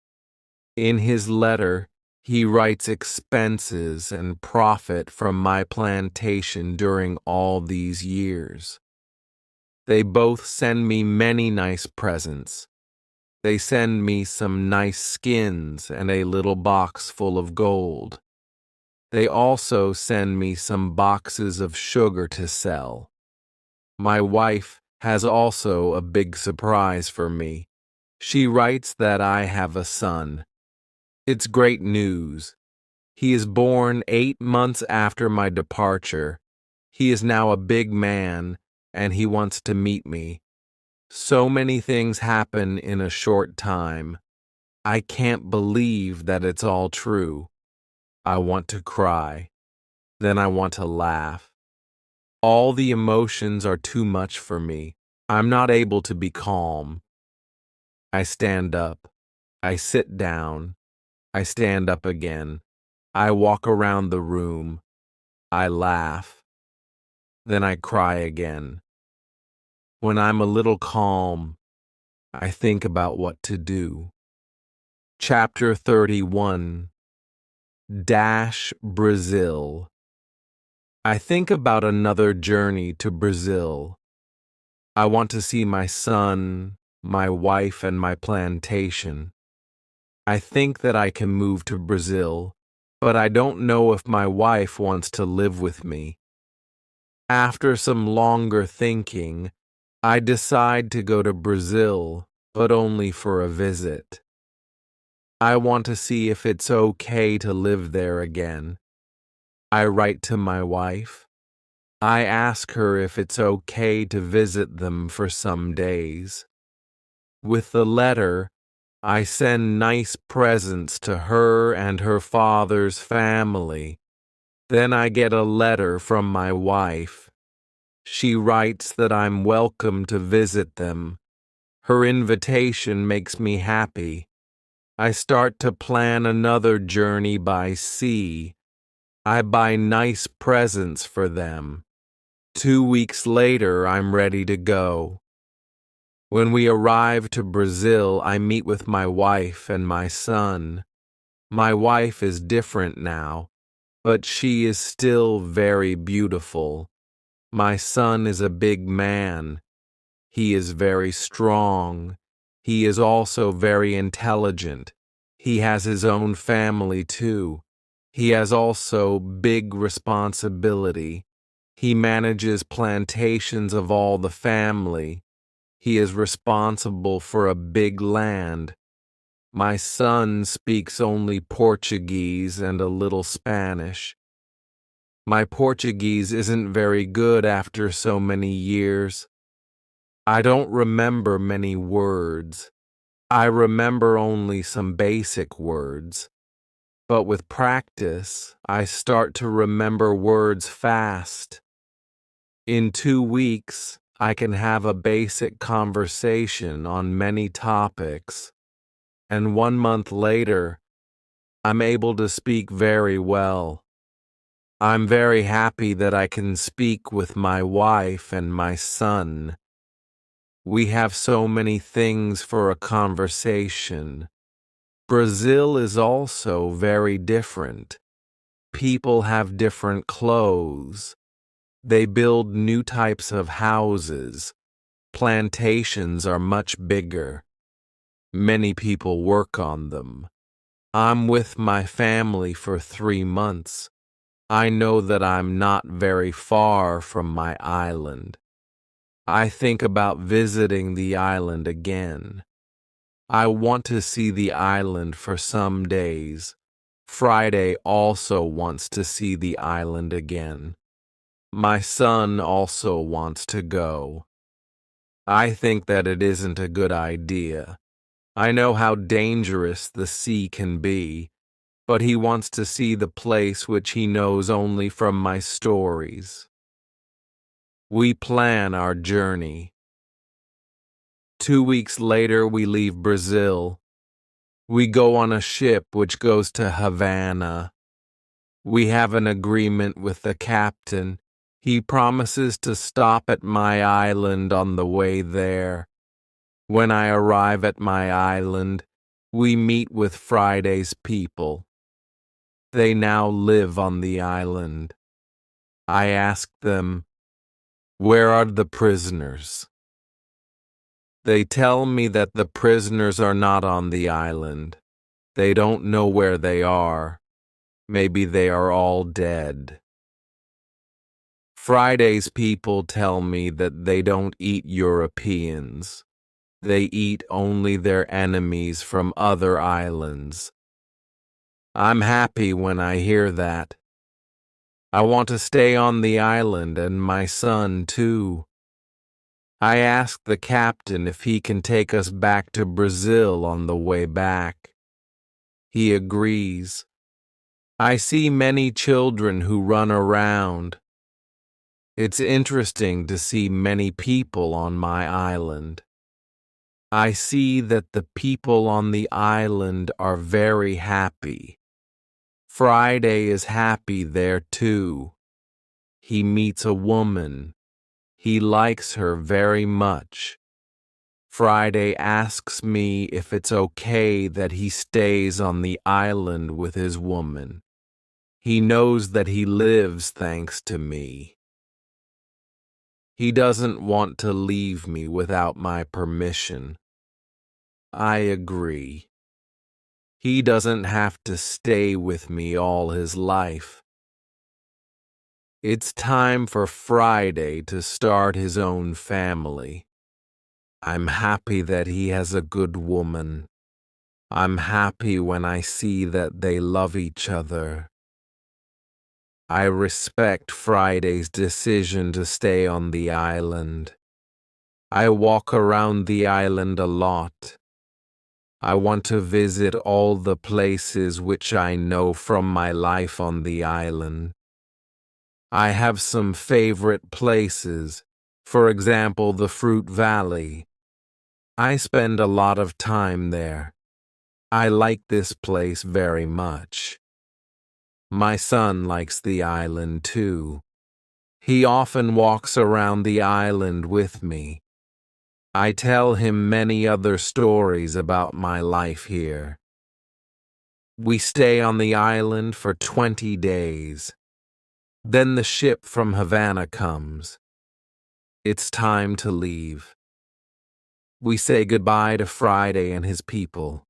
In his letter, he writes expenses and profit from my plantation during all these years. They both send me many nice presents. They send me some nice skins and a little box full of gold. They also send me some boxes of sugar to sell. My wife has also a big surprise for me. She writes that I have a son. It's great news. He is born 8 months after my departure. He is now a big man, and he wants to meet me. So many things happen in a short time. I can't believe that it's all true. I want to cry. Then I want to laugh. All the emotions are too much for me. I'm not able to be calm. I stand up. I sit down. I stand up again. I walk around the room. I laugh. Then I cry again. When I'm a little calm, I think about what to do. Chapter 31. Brazil. I think about another journey to Brazil. I want to see my son, my wife, and my plantation. I think that I can move to Brazil, but I don't know if my wife wants to live with me. After some longer thinking, I decide to go to Brazil, but only for a visit. I want to see if it's okay to live there again. I write to my wife. I ask her if it's okay to visit them for some days. With the letter, I send nice presents to her and her father's family. Then I get a letter from my wife. She writes that I'm welcome to visit them. Her invitation makes me happy. I start to plan another journey by sea. I buy nice presents for them. 2 weeks later, I'm ready to go. When we arrive to Brazil, I meet with my wife and my son. My wife is different now, but she is still very beautiful. My son is a big man. He is very strong. He is also very intelligent. He has his own family too. He has also big responsibility. He manages plantations of all the family. He is responsible for a big land. My son speaks only Portuguese and a little Spanish. My Portuguese isn't very good after so many years. I don't remember many words. I remember only some basic words. But with practice, I start to remember words fast. In 2 weeks, I can have a basic conversation on many topics, and 1 month later, I'm able to speak very well. I'm very happy that I can speak with my wife and my son. We have so many things for a conversation. Brazil is also very different. People have different clothes. They build new types of houses. Plantations are much bigger. Many people work on them. I'm with my family for 3 months. I know that I'm not very far from my island. I think about visiting the island again. I want to see the island for some days. Friday also wants to see the island again. My son also wants to go. I think that it isn't a good idea. I know how dangerous the sea can be, but he wants to see the place which he knows only from my stories. We plan our journey. 2 weeks later, we leave Brazil. We go on a ship which goes to Havana. We have an agreement with the captain. He promises to stop at my island on the way there. When I arrive at my island, we meet with Friday's people. They now live on the island. I ask them, "Where are the prisoners?" They tell me that the prisoners are not on the island. They don't know where they are. Maybe they are all dead. Friday's people tell me that they don't eat Europeans. They eat only their enemies from other islands. I'm happy when I hear that. I want to stay on the island and my son too. I ask the captain if he can take us back to Brazil on the way back. He agrees. I see many children who run around. It's interesting to see many people on my island. I see that the people on the island are very happy. Friday is happy there too. He meets a woman. He likes her very much. Friday asks me if it's okay that he stays on the island with his woman. He knows that he lives thanks to me. He doesn't want to leave me without my permission. I agree. He doesn't have to stay with me all his life. It's time for Friday to start his own family. I'm happy that he has a good woman. I'm happy when I see that they love each other. I respect Friday's decision to stay on the island. I walk around the island a lot. I want to visit all the places which I know from my life on the island. I have some favorite places, for example, the Fruit Valley. I spend a lot of time there. I like this place very much. My son likes the island too. He often walks around the island with me. I tell him many other stories about my life here. We stay on the island for 20 days. Then the ship from Havana comes. It's time to leave. We say goodbye to Friday and his people.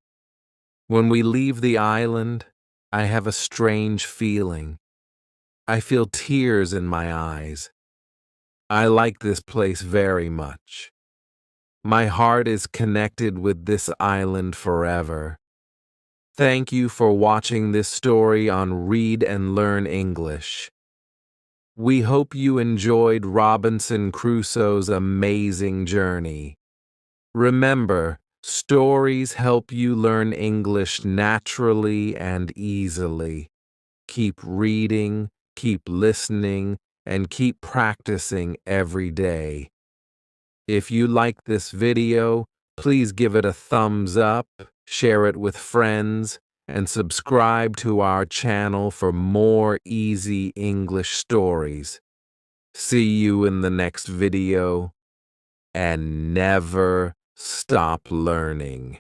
When we leave the island, I have a strange feeling. I feel tears in my eyes. I like this place very much. My heart is connected with this island forever. Thank you for watching this story on Read and Learn English. We hope you enjoyed Robinson Crusoe's amazing journey. Remember, stories help you learn English naturally and easily. Keep reading, keep listening, and keep practicing every day. If you like this video, please give it a thumbs up, share it with friends, and subscribe to our channel for more easy English stories. See you in the next video, and never stop learning.